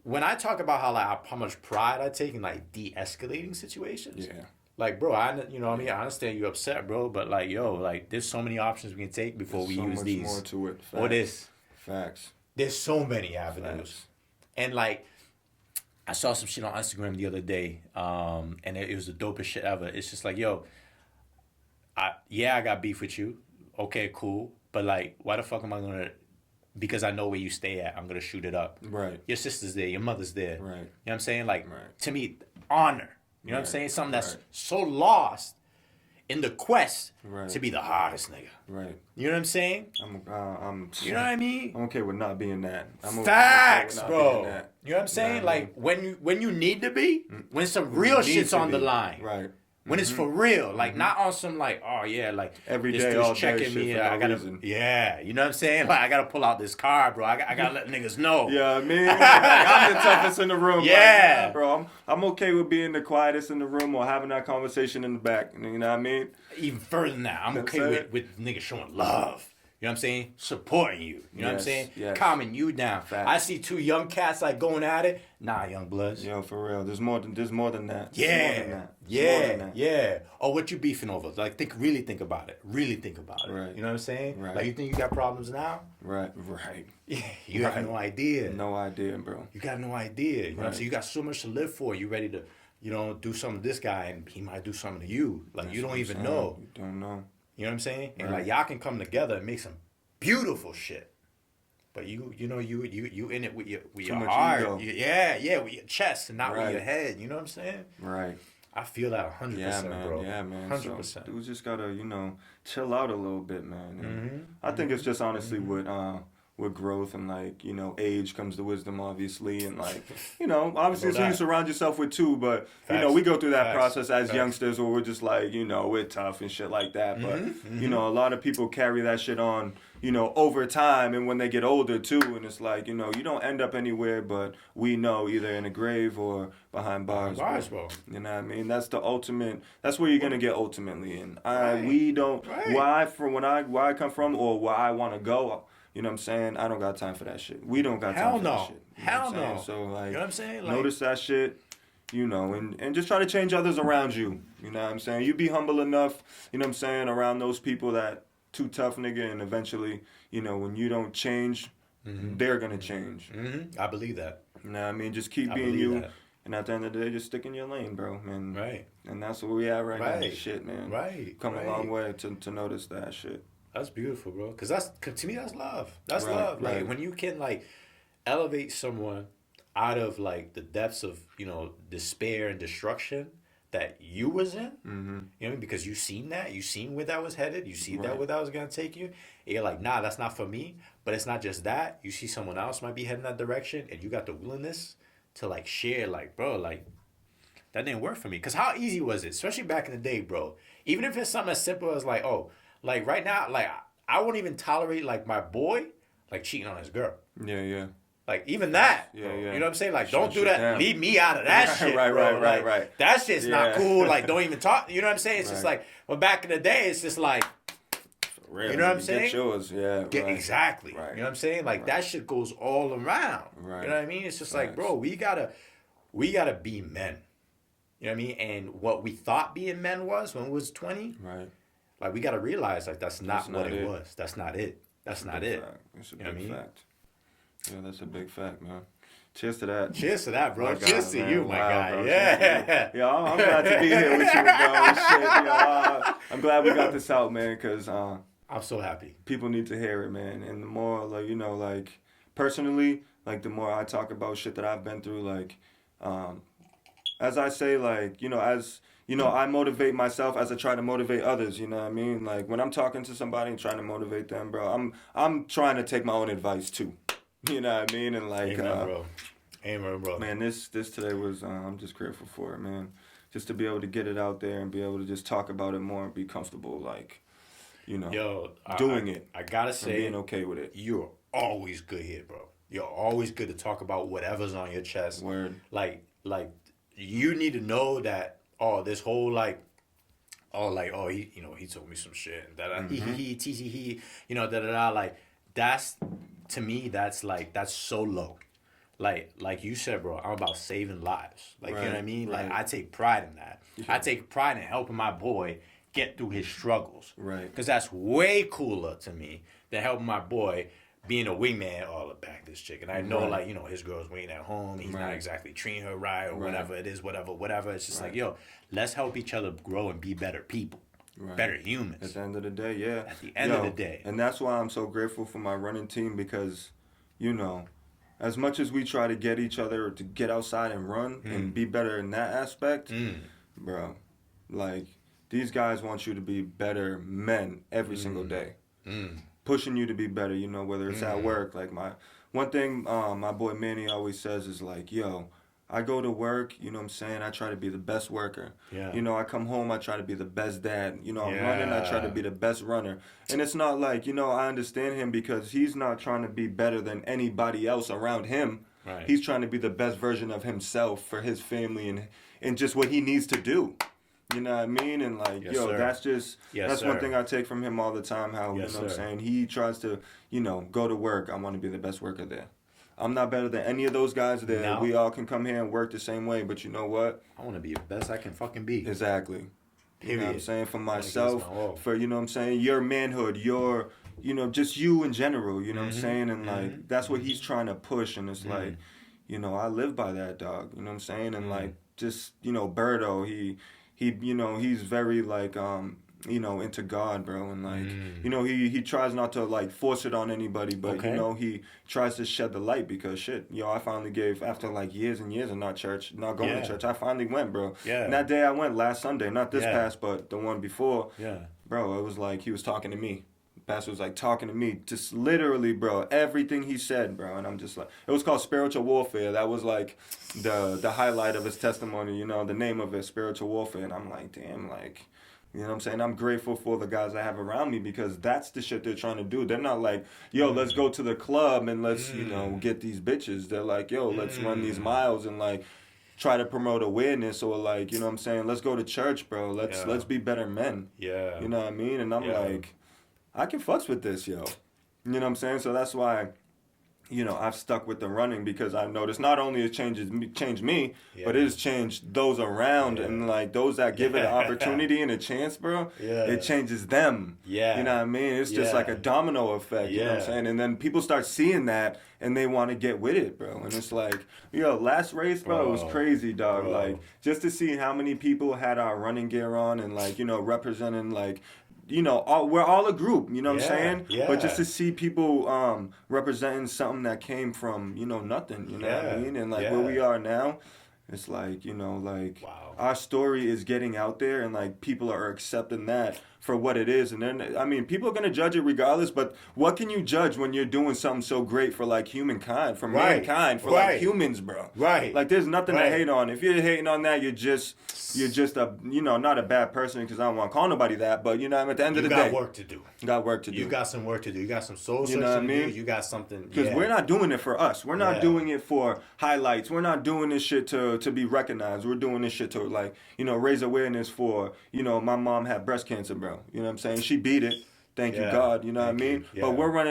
when I talk about how much pride I take in like de-escalating situations. Yeah. Like, bro, I understand you're upset, bro, but like, yo, like, there's so many options we can take before we use these. More to it. Facts. Or this. Facts. There's so many avenues. Facts. And like, I saw some shit on Instagram the other day, and it was the dopest shit ever. It's just like, yo, I got beef with you. Okay, cool. But like, why the fuck am I gonna? Because I know where you stay at, I'm gonna shoot it up. Right. Your sister's there. Your mother's there. Right. You know what I'm saying? Like, right. to me, honor. You know what I'm saying? Something that's so lost in the quest Right. to be the hardest nigga. Right. You know what I'm saying? I'm. You know what I mean? I'm okay with not being that. Facts, okay with not bro. being that. You know what I'm saying? Nah, like when you need to be, when some When real you need shit's to on the be. line. Right. When it's for real, like not on some like, oh yeah, like Every this day, dude's all day checking shit me. for no I gotta, reason. yeah, you know what I'm saying? Like I gotta pull out this card, bro. I gotta let niggas know. Yeah, I mean, like, I'm the toughest in the room. Yeah. Like, nah, bro. I'm okay with being the quietest in the room or having that conversation in the back. You know what I mean? Even further than that, I'm That's okay it. with niggas showing love. You know what I'm saying? Supporting you. You know what I'm Yes, saying? yes. Calming you down. Facts. I see two young cats like going at it. Nah, young bloods. Yo, for real. There's more than that. There's more than that. Yeah. Or what you beefing over? Like really think about it. Really think about it. Right. You know what I'm saying? Right. Like you think you got problems now? Right. Yeah. You have no idea. No idea, bro. You got no idea. You know what I'm Right. saying? You got so much to live for. You ready to, do something to this guy and he might do something to you. Like That's you what don't I'm even saying. know. You don't know. You know what I'm saying? And Right. like y'all can come together and make some beautiful shit. But you in it with your Too much heart. ego. Yeah, with your chest and not with Right. your head. You know what I'm saying? Right. I feel that 100%, Yeah, man. bro. Yeah, man. 100%. So, dudes just gotta, chill out a little bit, man. And Mhm. I think it's just honestly with growth and like, age comes to wisdom, obviously, and like, obviously it's who you surround yourself with too. But Facts. we go through that Facts. process as Facts. youngsters where we're just like, we're tough and shit like that. But Mhm. a lot of people carry that shit on, over time and when they get older too. And it's like, you don't end up anywhere, but we know either in a grave or behind bars. Bro. You know what I mean? That's the ultimate. That's where you're gonna get ultimately. And Right. we don't. Right. Where I come from or where I want to go. You know what I'm saying? I don't got time for that shit. We don't got Hell time for no. that shit. You know Hell what I'm saying? no. So like, You know what I'm saying? Like, notice that shit. And just try to change others around you. You know what I'm saying? You be humble enough. You know what I'm saying? Around those people that too tough nigga, and eventually, when you don't change, they're gonna change. I believe that. You know what I mean? Just keep I being believe you. that. And at the end of the day, just stick in your lane, bro. And Right. and that's where we at right now. Right. Shit, man. Right. Come right. a long way to notice that shit. That's beautiful, bro. Because to me, that's love. That's Right, love. Like right. when you can like elevate someone out of like the depths of despair and destruction that you was in. Mm-hmm. You know what I mean? Because you seen that. You seen where that was headed. You see that Right. where that was gonna take you. And you're like, nah, that's not for me. But it's not just that. You see someone else might be heading that direction, and you got the willingness to like share. Like, bro, like that didn't work for me. Because how easy was it? Especially back in the day, bro. Even if it's something as simple as like, oh, like right now, like I won't even tolerate like my boy like cheating on his girl. Yeah. Like even that, Yeah, bro. yeah. You know what I'm saying? Like, Shut don't do shit that. down. Leave me out of that shit, Right, bro. right, Like, right. that shit's not Yeah. cool. Like, don't even talk. You know what I'm saying? It's just Right. like, well, back in the day, it's just like, Really, you know what I'm saying? Get yours, yeah. get right. exactly. Right. You know what I'm saying? Like Right. that shit goes all around. Right. You know what I mean? It's just like, Facts. bro, we gotta be men. You know what I mean? And what we thought being men was when we was 20, Right. like we gotta realize like that's not what not it it. was. That's not it. That's not Big it. fact. It's a You know what I big mean? fact. Yeah, that's a big fact, man. Cheers to that. Cheers to that, bro. My Cheers God, to man. you, my Wow, guy. bro. Yeah. Yeah, I'm glad to be here with you, bro. Shit, I'm glad we got this out, man, because I'm so happy. people need to hear it, man. And the more, like, personally, like, the more I talk about shit that I've been through, like, as I say, like, I motivate myself as I try to motivate others, you know what I mean? Like, when I'm talking to somebody and trying to motivate them, bro, I'm trying to take my own advice, too. You know what I mean? And, like, Amen, bro. Amen, bro. man, this today was, I'm just grateful for it, man. Just to be able to get it out there and be able to just talk about it more and be comfortable, like, Yo, doing it. I gotta and say, being okay with it. you're always good here, bro. You're always good to talk about whatever's on your chest. Word. Like you need to know that. Oh, this whole he told me some shit. And da he, da da da. Like that's to me, that's so low. Like you said, bro, I'm about saving lives. Like, you know what I mean? Right. Like, I take pride in that. Yeah. I take pride in helping my boy get through his struggles. Right. Because that's way cooler to me than helping my boy being a wingman. Oh, look back this chick. And I know, Right. his girl's waiting at home. He's not Right. exactly treating her right or Right. whatever it is, whatever. It's just Right. like, yo, let's help each other grow and be better people. Right. Better humans. At the end of the day, yeah. At the end of the day. And that's why I'm so grateful for my running team because, as much as we try to get each other to get outside and run and be better in that aspect, bro, like, these guys want you to be better men every single day. Pushing you to be better, you know, whether it's at work. Like one thing my boy Manny always says is like, yo, I go to work, you know what I'm saying? I try to be the best worker. Yeah. You know, I come home, I try to be the best dad. You know, I'm running, I try to be the best runner. And it's not like, you know, I understand him because he's not trying to be better than anybody else around him. Right. He's trying to be the best version of himself for his family and just what he needs to do. You know what I mean? And like, Yes, yo, sir. that's one thing I take from him all the time, how, Yes, you know what I'm sir. saying? He tries to, you know, go to work. I want to be the best worker there. I'm not better than any of those guys there. No. We all can come here and work the same way, but you know what? I want to be the best I can fucking be. Exactly. You know what I'm Period. saying? For I wanna myself, give this my all. for, you know what I'm saying? Your manhood, your, you know, just you in general, you know what I'm saying? And like, that's what he's trying to push. And it's like, you know, I live by that, dog. You know what I'm saying? And like, just, you know, Birdo, he, you know, he's very like, you know, into God, bro, and like, you know, he tries not to like force it on anybody, but Okay. you know, he tries to shed the light because shit, yo, I finally gave after like years and years of not going Yeah. to church. I finally went, bro. Yeah. And that day I went last Sunday, not this Yeah. past, but the one before. Yeah. Bro, it was like he was talking to me. The pastor was like talking to me, just literally, bro, everything he said, bro, and I'm just like, it was called spiritual warfare. That was like the highlight of his testimony, you know, the name of it, spiritual warfare, and I'm like, damn, like. You know what I'm saying? I'm grateful for the guys I have around me because that's the shit they're trying to do. They're not like, yo, let's go to the club and let's, you know, get these bitches. They're like, yo, let's run these miles and like try to promote awareness or like, you know what I'm saying? Let's go to church, bro. Let's be better men. Yeah. You know what I mean? And I'm Yeah. like, I can fucks with this, yo. You know what I'm saying? So that's why, you know, I've stuck with the running because I've noticed not only it changed me, but it has changed those around and like those that give it an opportunity and a chance, bro. Yeah. It changes them. Yeah. You know what I mean? It's just like a domino effect, you know what I'm Yeah. saying? And then people start seeing that and they want to get with it, bro. And it's like, yo, last race, bro, it was Bro. crazy, dog. Bro. Like, just to see how many people had our running gear on and like, you know, representing like, you know, we're all a group, you know what I'm saying? Yeah. But just to see people representing something that came from, you know, nothing, you know what I Yeah. mean? And like Yeah. where we are now, it's like, you know, like Wow. our story is getting out there and like people are accepting that for what it is. And then, I mean, people are going to judge it regardless, but what can you judge when you're doing something so great for like humankind, for Right. mankind, for Right. like humans, bro? Right. Like there's nothing Right. to hate on. If you're hating on that, you're just a, you know, not a bad person because I don't want to call nobody that, but you know, at the end You of the got day, work to do. got work to do. You got some work to do. You got some soul searching You know what I to mean? do. You got something. Because we're not doing it for us. We're not Yeah. doing it for highlights. We're not doing this shit to be recognized. We're doing this shit to like, you know, raise awareness for, you know, my mom had breast cancer, bro. You know what I'm saying? She beat it. Thank you, Yeah. God. You know what I Thank mean? you. Yeah. But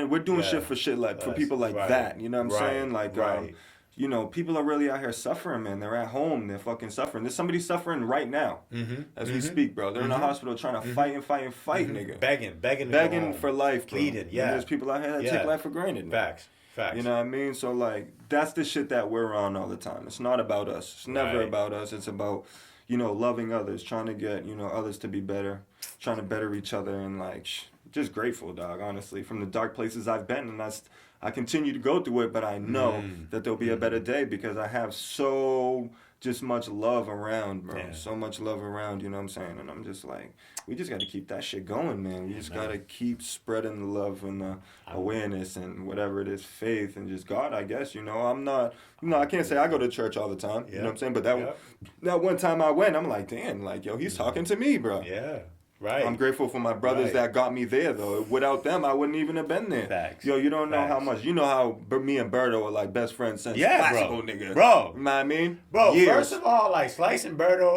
we're doing Yeah. shit for shit like for That's people like right. that. You know what I'm Right. saying? Like, Right. you know, people are really out here suffering, man. They're at home. They're fucking suffering. There's somebody suffering right now as we speak, bro. They're in the hospital trying to fight, nigga. Begging to go Begging home. for life, bro. Pleading, And yeah. there's people out here that Yeah. take life for granted. man. Facts. You know what I mean? So, like, that's the shit that we're on all the time. It's not about us. It's never Right. about us. It's about, you know, loving others, trying to get, you know, others to be better, trying to better each other, and, like, just grateful, dog, honestly, from the dark places I've been. And I continue to go through it, but I know that there'll be a better day because I have so just much love around, bro. Yeah. So much love around, you know what I'm saying? And I'm just like, we just got to keep that shit going, man. We just man. got to keep spreading the love and the awareness and whatever it is, faith and just God, I guess, you know. I'm not, you know, I can't say I go to church all the time, you know what I'm saying? But that one time I went, I'm like, damn, like, yo, he's talking to me, bro. Yeah. Right. I'm grateful for my brothers Right. that got me there, though. Without them, I wouldn't even have been there. Facts. Yo, you don't know how Facts. much. You know how me and Berto are like best friends since Yeah, classical, bro. nigga. Bro. You know what I mean? Bro, Years. first of all, like Slice and Berto,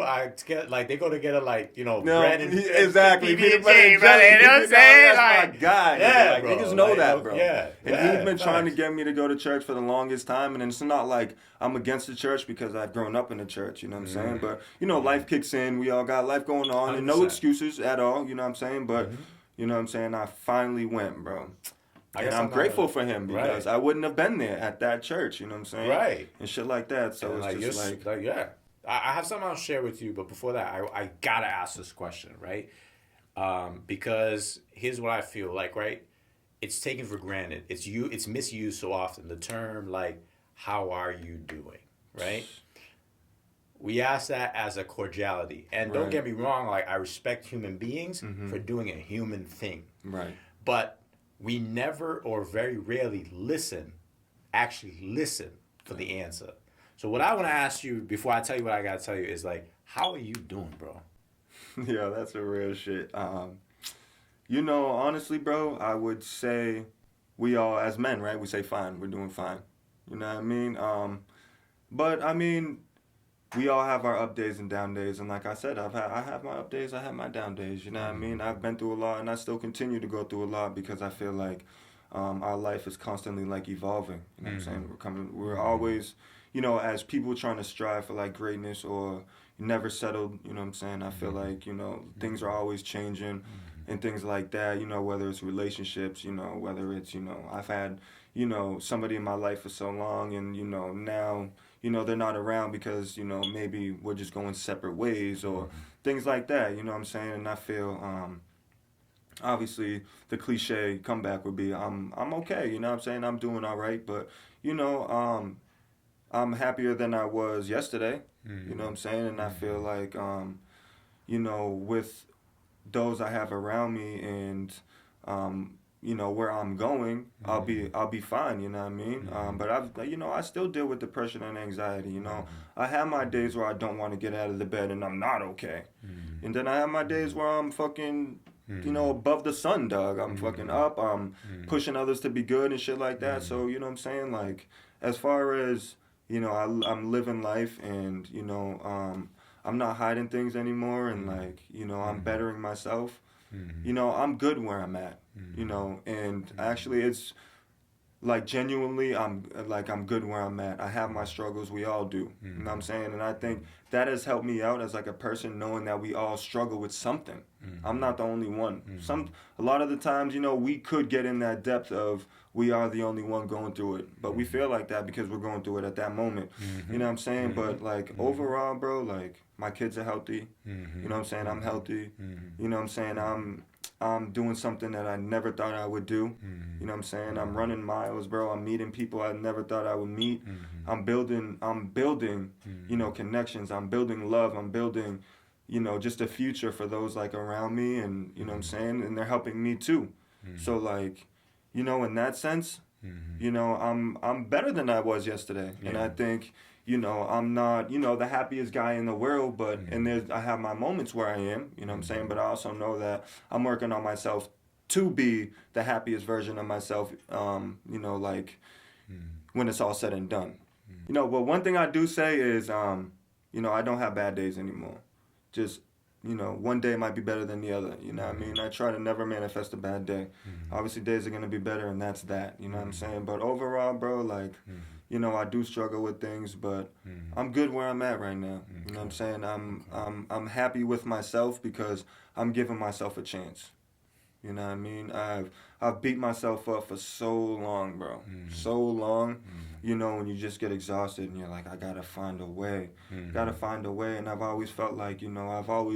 like they go together, like you know, No, bread and exactly. PB&J, Peanut butter and brother. jelly. You know what I'm saying? That's Like, my guy. yeah, nigga. Like, bro. niggas know Like, that, bro. yeah, And yeah, he's been trying to facts. get me to go to church for the longest time, and it's not like I'm against the church because I've grown up in the church. You know what I'm saying? But you know, life kicks in. We all got life going on, and no 100%. excuses at all. You know what I'm saying? But you know what I'm saying? I finally went, bro. I And guess I'm not grateful a- for him because Right. I wouldn't have been there at that church, you know what I'm saying? Right. And shit like that. So And, it's like, just you're yeah. I have something I'll share with you, but before that, I gotta ask this question, right? Because here's what I feel like, right? It's taken for granted. It's misused so often. The term like, "How are you doing?" Right? we ask that as a cordiality. And don't Right. get me wrong, like I respect human beings for doing a human thing. Right. But we never or very rarely actually listen for the answer. So what I want to ask you before I tell you what I got to tell you is like, how are you doing, bro? Yeah, that's a real shit. You know, honestly, bro, I would say we all, as men, right? We say fine. We're doing fine. You know what I mean? But I mean, we all have our up days and down days, and like I said, I have my up days, I have my down days. You know what I mean? I've been through a lot, and I still continue to go through a lot because I feel like our life is constantly like evolving. You know what I'm saying? We're always, you know, as people trying to strive for like greatness or never settled. You know what I'm saying? I feel like, you know, things are always changing and things like that. You know, whether it's relationships, you know, whether it's, you know, I've had, you know, somebody in my life for so long, and you know now, you know, they're not around because, you know, maybe we're just going separate ways or things like that, you know what I'm saying? And I feel, obviously, the cliche comeback would be, I'm okay, you know what I'm saying? I'm doing all right, but, you know, I'm happier than I was yesterday, you know what I'm saying? And I feel like, you know, with those I have around me and, you know, where I'm going, I'll be fine, you know what I mean? But you know, I still deal with depression and anxiety, you know. I have my days where I don't want to get out of the bed and I'm not okay. And then I have my days where I'm fucking, you know, above the sun, dog. I'm fucking up, I'm pushing others to be good and shit like that. So, you know what I'm saying? Like, as far as, you know, I'm living life and, you know, I'm not hiding things anymore and like, you know, I'm bettering myself. You know, I'm good where I'm at, you know, and actually it's like genuinely I'm good where I'm at. I have my struggles, we all do, you know what I'm saying? And I think that has helped me out as like a person, knowing that we all struggle with something. I'm not the only one. A lot of the times, you know, we could get in that depth of we are the only one going through it, but we feel like that because we're going through it at that moment. You know what I'm saying? But like overall, bro, like my kids are healthy. You know what I'm saying? I'm healthy. You know what I'm saying? I'm doing something that I never thought I would do. You know what I'm saying? I'm running miles, bro. I'm meeting people I never thought I would meet. I'm building, you know, connections. I'm building love. I'm building, you know, just a future for those like around me, and you know what I'm saying? And they're helping me too. So like, you know, in that sense, you know, I'm better than I was yesterday. And I think, you know, I'm not, you know, the happiest guy in the world, but and I have my moments where I am, you know what I'm saying? But I also know that I'm working on myself to be the happiest version of myself, you know, like when it's all said and done. You know, but one thing I do say is, you know, I don't have bad days anymore. Just, you know, one day might be better than the other, you know what I mean? I try to never manifest a bad day. Obviously, days are going to be better, and that's that, you know what I'm saying? But overall, bro, like, you know, I do struggle with things, but I'm good where I'm at right now. You know what I'm saying? I'm happy with myself because I'm giving myself a chance. You know what I mean? I've beat myself up for so long, bro. So long. You know, when you just get exhausted and you're like, I gotta find a way. Gotta find a way. And I've always felt like, you know,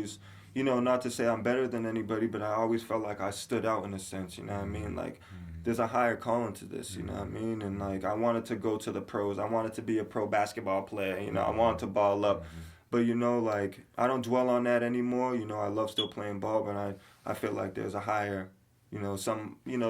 you know, not to say I'm better than anybody, but I always felt like I stood out in a sense, you know what I mean? Like, there's a higher calling to this, you know what I mean? And like, I wanted to go to the pros. I wanted to be a pro basketball player, you know, I wanted to ball up. But, you know, like, I don't dwell on that anymore. You know, I love still playing ball, but I feel like there's a higher, you know,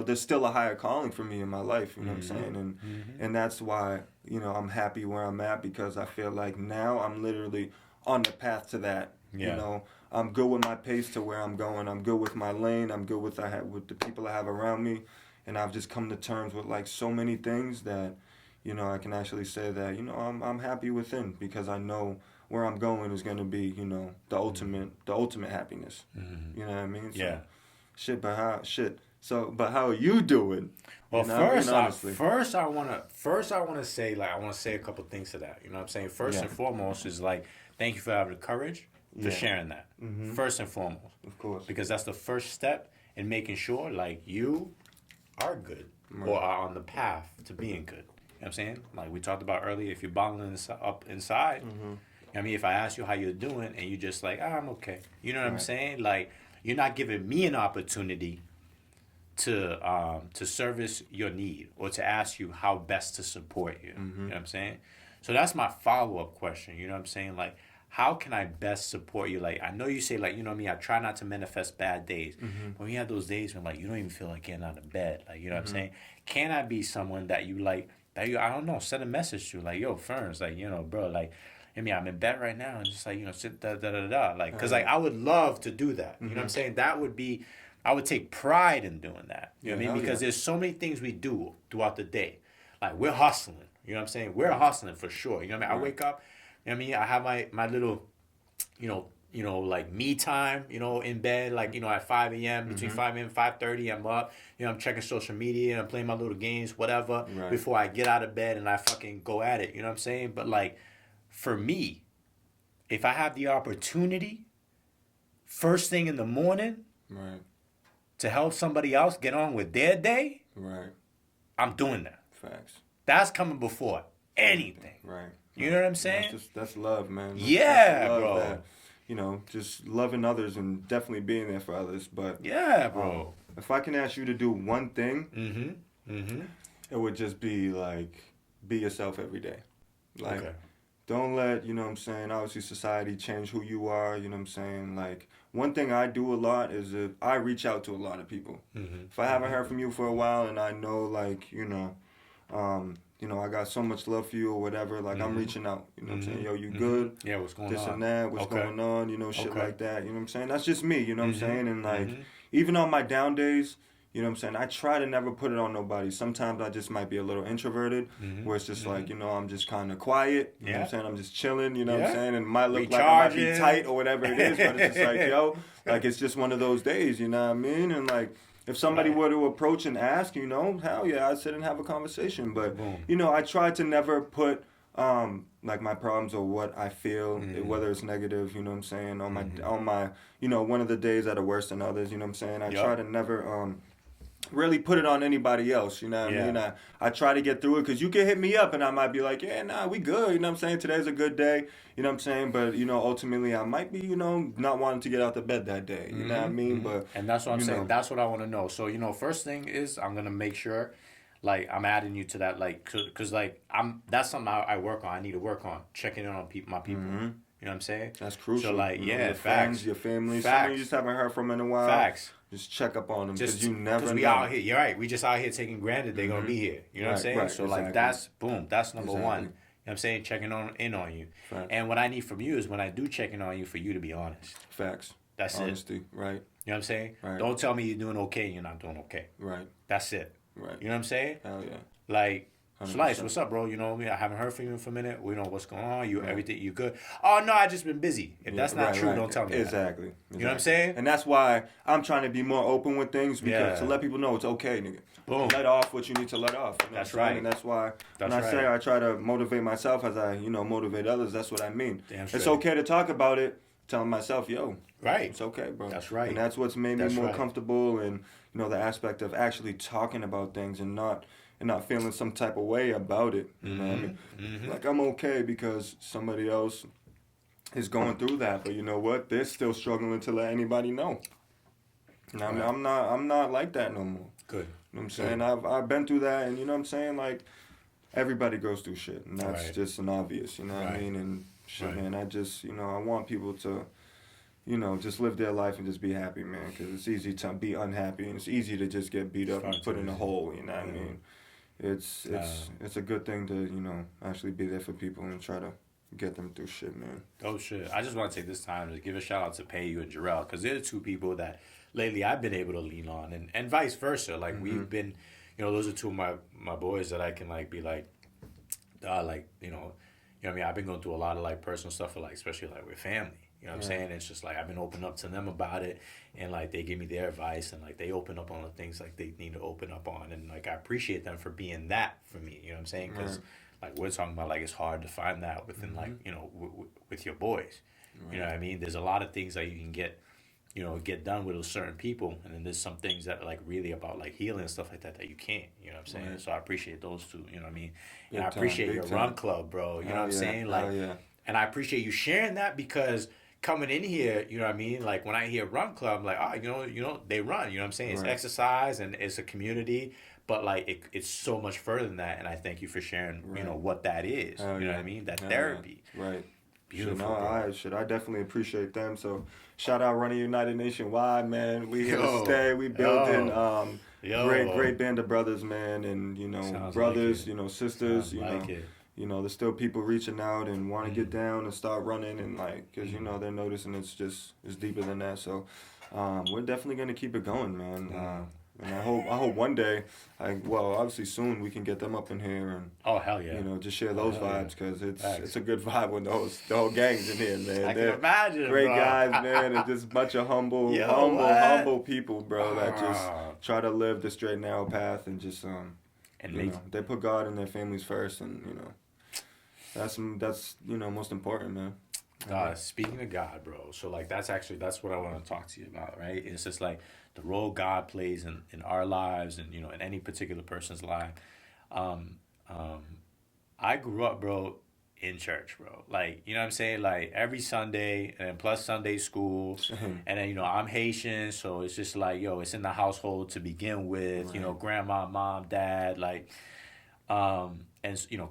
there's still a higher calling for me in my life, you know what I'm saying? And that's why, you know, I'm happy where I'm at, because I feel like now I'm literally on the path to that. You know, I'm good with my pace to where I'm going. I'm good with my lane. I'm good with the people I have around me. And I've just come to terms with like so many things that, you know, I can actually say that, you know, I'm happy within, because I know where I'm going is going to be, you know, the ultimate happiness. You know what I mean? So, but how are you doing? Well, you know first I want to say, like, I want to say a couple things to that. You know what I'm saying? First and foremost is like, thank you for having the courage for sharing that. First and foremost. Of course. Because that's the first step in making sure, like, you are good or are on the path to being good. You know what I'm saying? Like we talked about earlier, if you're bottling up inside, you know what I mean? If I ask you how you're doing and you just like, I'm okay. You know what I'm saying? Like, you're not giving me an opportunity to service your need or to ask you how best to support you. You know what I'm saying? So that's my follow-up question. You know what I'm saying? Like, how can I best support you? Like, I know you say, like, you know what I mean, I try not to manifest bad days. But when you have those days when, like, you don't even feel like getting out of bed, like, you know what I'm saying? Can I be someone that you, like, that you, I don't know, send a message to, like, yo, Ferns, like, you know, bro, like, I mean, I'm in bed right now and just, like, you know, sit da. Like, because, like, I would love to do that. You know what I'm saying? That would be, I would take pride in doing that. You know what I mean? Because there's so many things we do throughout the day. Like, we're hustling. You know what I'm saying? We're hustling for sure. You know what I mean? I wake up, you know what I mean? I have my little, you know, like me time, you know, in bed, like, you know, at 5 a.m., between 5 a.m. and 5:30, I'm up, you know, I'm checking social media, I'm playing my little games, whatever, before I get out of bed and I fucking go at it, you know what I'm saying? But, like, for me, if I have the opportunity, first thing in the morning, to help somebody else get on with their day, I'm doing that. Facts. That's coming before anything. Right. You know what I'm saying? That's love, man. Yeah, love bro. That, you know, just loving others and definitely being there for others. But yeah, bro. If I can ask you to do one thing, it would just be like, be yourself every day. Like, don't let, you know what I'm saying, obviously society change who you are, you know what I'm saying? Like, one thing I do a lot is that I reach out to a lot of people. If I haven't heard from you for a while and I know, like, you know, I got so much love for you or whatever, like, I'm reaching out, you know what I'm saying? Yo, you good? Yeah, what's going on? This and that, what's going on, you know, shit like that, you know what I'm saying? That's just me, you know what I'm saying? And, like, even on my down days, you know what I'm saying? I try to never put it on nobody. Sometimes I just might be a little introverted, where it's just like, you know, I'm just kind of quiet. You know what I'm saying? I'm just chilling, you know what I'm saying? And it might look like I might be tight or whatever it is, but it's just like, yo, like, it's just one of those days, you know what I mean? And, like, if somebody were to approach and ask, you know, hell yeah, I'd sit and have a conversation. But, you know, I try to never put, like, my problems or what I feel, whether it's negative, you know what I'm saying, on my, you know, one of the days that are worse than others, you know what I'm saying? I try to never, really put it on anybody else, you know what I mean? I try to get through it, because you can hit me up and I might be like, yeah, nah, we good, you know what I'm saying? Today's a good day, you know what I'm saying? But, you know, ultimately I might be, you know, not wanting to get out of bed that day, you know what I mean? But and that's what I'm saying. That's what I want to know. So, you know, first thing is I'm going to make sure, like, I'm adding you to that, like, because, like, that's something I work on. I need to work on, checking in on my people. You know what I'm saying? That's crucial. So, like, you know, yeah, your facts. friends, your family, Facts. someone you just haven't heard from in a while. Facts. Just check up on them, Just because you never know. we out here. You're right. We just out here taking granted they're gonna be here. You know what I'm saying? Right, so exactly. like that's boom. That's number one. You know what I'm saying? Checking in on you. Facts. And what I need from you is when I do check in on you, for you to be honest. Facts. That's Honesty. Right. You know what I'm saying? Right. Don't tell me you're doing okay and you're not doing okay. Right. That's it. Right. You know what I'm saying? Hell yeah. Like, 100%. Solice, what's up, bro? You know me. I haven't heard from you for a minute. We know what's going on. Everything, you good? Oh no, I just been busy. If that's not true, don't tell me. Exactly. You know what I'm saying? And that's why I'm trying to be more open with things, because to let people know it's okay, nigga. Boom. Let off what you need to let off. You know That's what I'm saying? right. And that's why when I say I try to motivate myself as I, you know, motivate others, that's what I mean. Damn It's straight. okay to talk about it, telling myself, yo, Right. it's okay, bro. That's right. And that's what's made me more comfortable, and, you know, the aspect of actually talking about things and not feeling some type of way about it. You know what I mean? Like, I'm okay because somebody else is going through that, but you know what? They're still struggling to let anybody know. And I'm not like that no more. Good. You know what I'm saying? I've been through that, and you know what I'm saying? Like, everybody goes through shit, and that's just an obvious, you know what I mean? And shit, man, I just, you know, I want people to, you know, just live their life and just be happy, man, because it's easy to be unhappy, and it's easy to just get beat up and put in a hole, you know what I mean? It's a good thing to, you know, actually be there for people and try to get them through shit, man. Oh, shit. I just want to take this time to give a shout out to Payu and Jarrell, because they're the two people that lately I've been able to lean on, and vice versa. Like, we've been, you know, those are two of my boys that I can, like, be like, you know what I mean? I've been going through a lot of, like, personal stuff, like, especially, like, with family. You know what I'm saying? It's just like I've been opening up to them about it, and like they give me their advice, and like they open up on the things like they need to open up on, and like I appreciate them for being that for me. You know what I'm saying? Because like we're talking about, like it's hard to find that within like, you know, with your boys. You know what I mean? There's a lot of things that you can get, you know, get done with those certain people, and then there's some things that are like really about like healing and stuff like that you can't. You know what I'm saying? So I appreciate those two. You know what I mean? And I appreciate your run club, bro. You know what I'm saying? Like, and I appreciate you sharing that, because coming in here, you know what I mean? Like, when I hear run club, I'm like, oh, you know, they run. You know what I'm saying? It's exercise and it's a community, but like it's so much further than that. And I thank you for sharing, you know, what that is. You know what I mean? That therapy. Right. Beautiful, I definitely appreciate them. So shout out Running United Nationwide, man. We here to Yo, stay. We building yo. great band of brothers, man, and Sounds like brothers, it. sisters, Sounds like it. there's still people reaching out and want to get down and start running and like, cause they're noticing it's deeper than that. So we're definitely gonna keep it going, man. And I hope one day, obviously soon we can get them up in here and Oh, hell yeah. just share those vibes because Facts. it's a good vibe when the whole gang's in here, man. I can They're imagine, great bro. guys, man, and just a bunch of humble people, bro, that just try to live the straight and narrow path and just they put God and their families first, and that's most important, man. Speaking of God, bro, so like that's what I want to talk to you about, right? It's just like the role God plays in our lives and in any particular person's life. I grew up, bro, in church, bro. Like, you know what I'm saying? Like every Sunday and plus Sunday school. And then, I'm Haitian, so it's just like, it's in the household to begin with, Right. Grandma, mom, dad, like and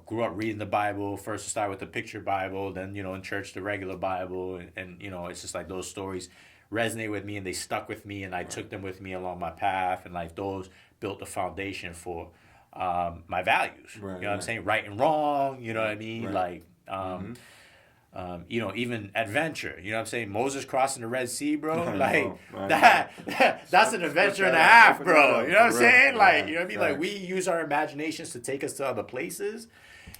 grew up reading the Bible. First, I started with the picture Bible, then in church the regular Bible, and it's just like those stories resonate with me and they stuck with me, and I took them with me along my path, and like those built the foundation for my values. Right, You know what I'm saying? Right and wrong. You know what I mean? Right. Like even adventure. You know what I'm saying? Moses crossing the Red Sea, bro. I Like know, right. that's an adventure and a that up, half, open that bro. up, You know what I'm for real. saying? Like, Yeah, you know what I mean? Like, facts. we use our imaginations to take us to other places.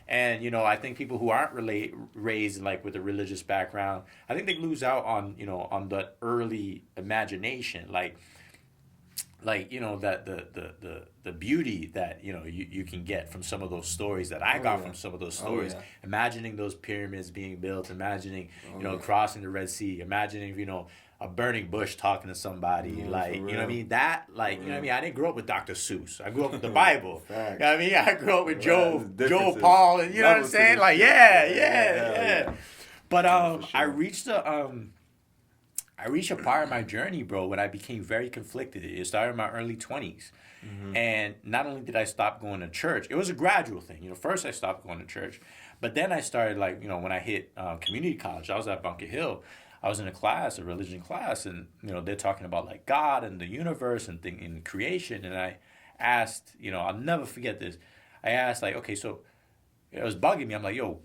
And, I think people who aren't raised like with a religious background, I think they lose out on, on the early imagination. Like that the beauty that you can get from some of those stories that I got from some of those stories. yeah. Imagining those pyramids being built, imagining yeah. crossing the Red Sea, imagining a burning bush talking to somebody, like for you know what I real. mean, that like you know what I mean. I didn't grow up with Dr. Seuss. I grew up with the Bible. You know Facts. what I mean? I grew up with There's Joe differences. Paul, and you know what I'm Levels to saying? this Like shit. yeah. But for sure. I reached a part of my journey, bro, when I became very conflicted. It started in my early 20s. And not only did I stop going to church, it was a gradual thing. First I stopped going to church, but then I started, like, when I hit community college, I was at Bunker Hill. I was in a religion class, and, they're talking about, like, God and the universe and in creation. And I asked, I'll never forget this. I asked, like, okay, so it was bugging me. I'm like, yo,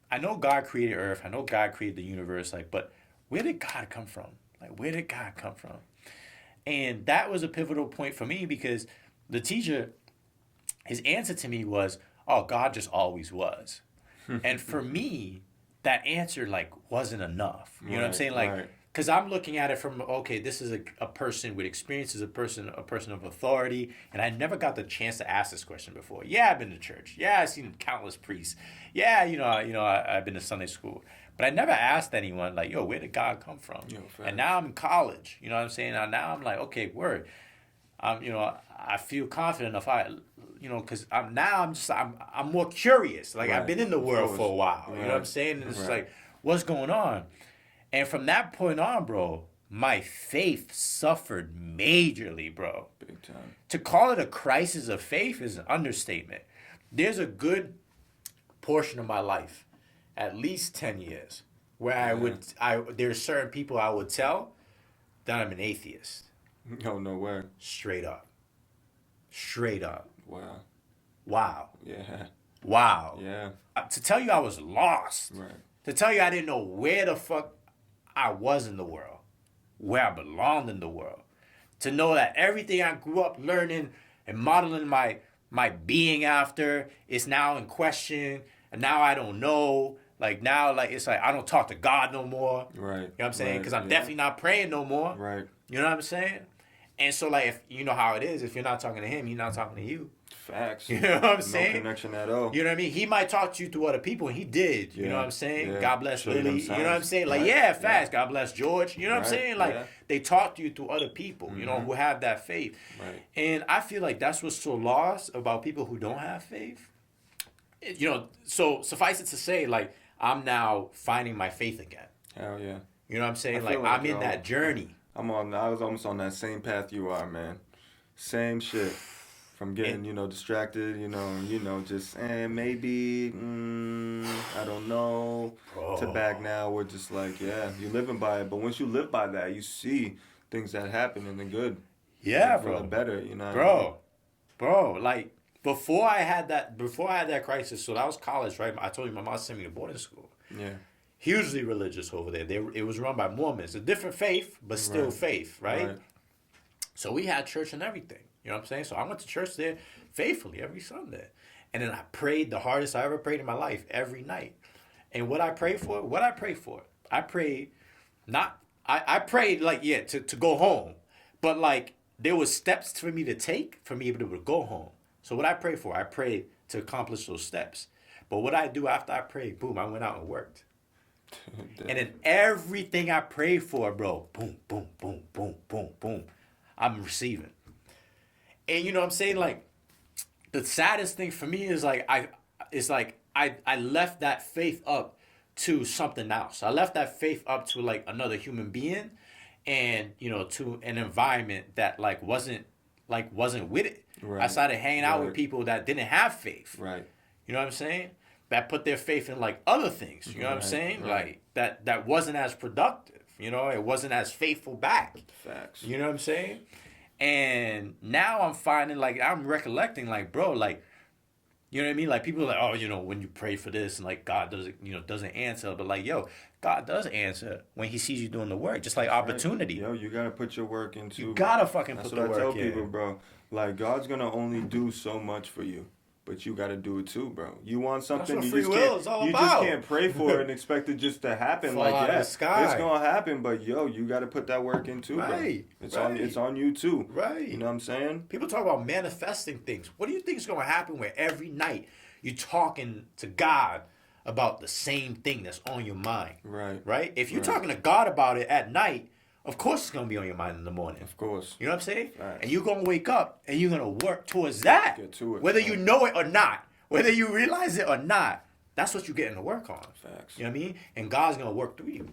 I know God created Earth. I know God created the universe, like, but where did God come from? Like, where did God come from? And that was a pivotal point for me because the teacher, his answer to me was, oh, God just always was. And for me, that answer, like, wasn't enough. You know what I'm saying? Like, because I'm looking at it from, okay, this is a person with experience, a person of authority, and I never got the chance to ask this question before. Yeah, I've been to church. Yeah, I've seen countless priests. Yeah, I've been to Sunday school. But I never asked anyone, like, yo, where did God come from? And now I'm in college. You know what I'm saying? Now I'm like, okay, word. I feel confident enough. Because I'm more curious. Like, I've been in the world for a while. You know what I'm saying? And it's like, what's going on? And from that point on, bro, my faith suffered majorly, bro. Big time. To call it a crisis of faith is an understatement. There's a good portion of my life, at least 10 years, where there's certain people I would tell that I'm an atheist. No way. Straight up. Wow. Wow. Yeah. Wow. Yeah. To tell you I was lost. Right. To tell you I didn't know where the fuck I was in the world, where I belonged in the world. To know that everything I grew up learning and modeling my being after is now in question, and now I don't know. Like, now, like, it's like I don't talk to God no more. Right. You know what I'm saying? Because I'm definitely not praying no more. Right. You know what I'm saying? And so, like, if you know how it is, if you're not talking to him, he's not talking to you. Facts. You know what I'm saying? No connection at all. You know what I mean? He might talk to you through other people, and he did. You know what I'm saying? God bless Lily. You know what I'm saying? Like, facts. God bless George. You know what I'm saying? Like, they talk to you through other people, who have that faith. Right. And I feel like that's what's so lost about people who don't have faith. So suffice it to say, like, I'm now finding my faith again. Hell yeah. You know what I'm saying? I feel Like, I'm in that journey. I was almost on that same path you are, man. Same shit. From getting, distracted, just, maybe, I don't know, to back now, we're just like, yeah, you're living by it. But once you live by that, you see things that happen and the good. Yeah, for bro. the better, you know what I mean? Bro, like, before I had that crisis, so that was college, right? I told you my mom sent me to boarding school. Yeah. Hugely religious over there. It was run by Mormons. A different faith, but still faith, right? So we had church and everything. You know what I'm saying? So I went to church there faithfully every Sunday. And then I prayed the hardest I ever prayed in my life every night. And what I prayed for, I prayed I prayed like, to go home. But like there was steps for me to take for me to be able to go home. So what I prayed for, I prayed to accomplish those steps. But what I do after I prayed, boom, I went out and worked. And then everything I prayed for, bro, boom, boom, boom, boom, boom, boom, I'm receiving. And you know what I'm saying? Like, the saddest thing for me is like I left that faith up to something else. I left that faith up to like another human being and, to an environment that wasn't with it. Right. I started hanging out with people that didn't have faith. Right. You know what I'm saying? That put their faith in like other things. You know what I'm saying? Right. Like that wasn't as productive. It wasn't as faithful back. Facts. You know what I'm saying? And now I'm finding I'm recollecting bro, you know what I mean? Like people are like, oh, when you pray for this and like God doesn't answer, but like, yo, God does answer when he sees you doing the work, just like opportunity. Yo, you gotta put your work into. You gotta fucking put the work in. That's what I tell people, bro. Like God's gonna only do so much for you. But you got to do it too, bro. You want something, you just can't pray for it and expect it just to happen. It's gonna happen, but yo, you got to put that work in too, bro. It's on you too. Right. You know what I'm saying? People talk about manifesting things. What do you think is gonna happen where every night you're talking to God about the same thing that's on your mind? Right. Right. If you're talking to God about it at night, of course it's going to be on your mind in the morning. Of course. You know what I'm saying? Right. And you're going to wake up and you're going to work towards that. Get to it. Whether you know it or not. Whether you realize it or not. That's what you're getting to work on. Facts. You know what I mean? And God's going to work through you.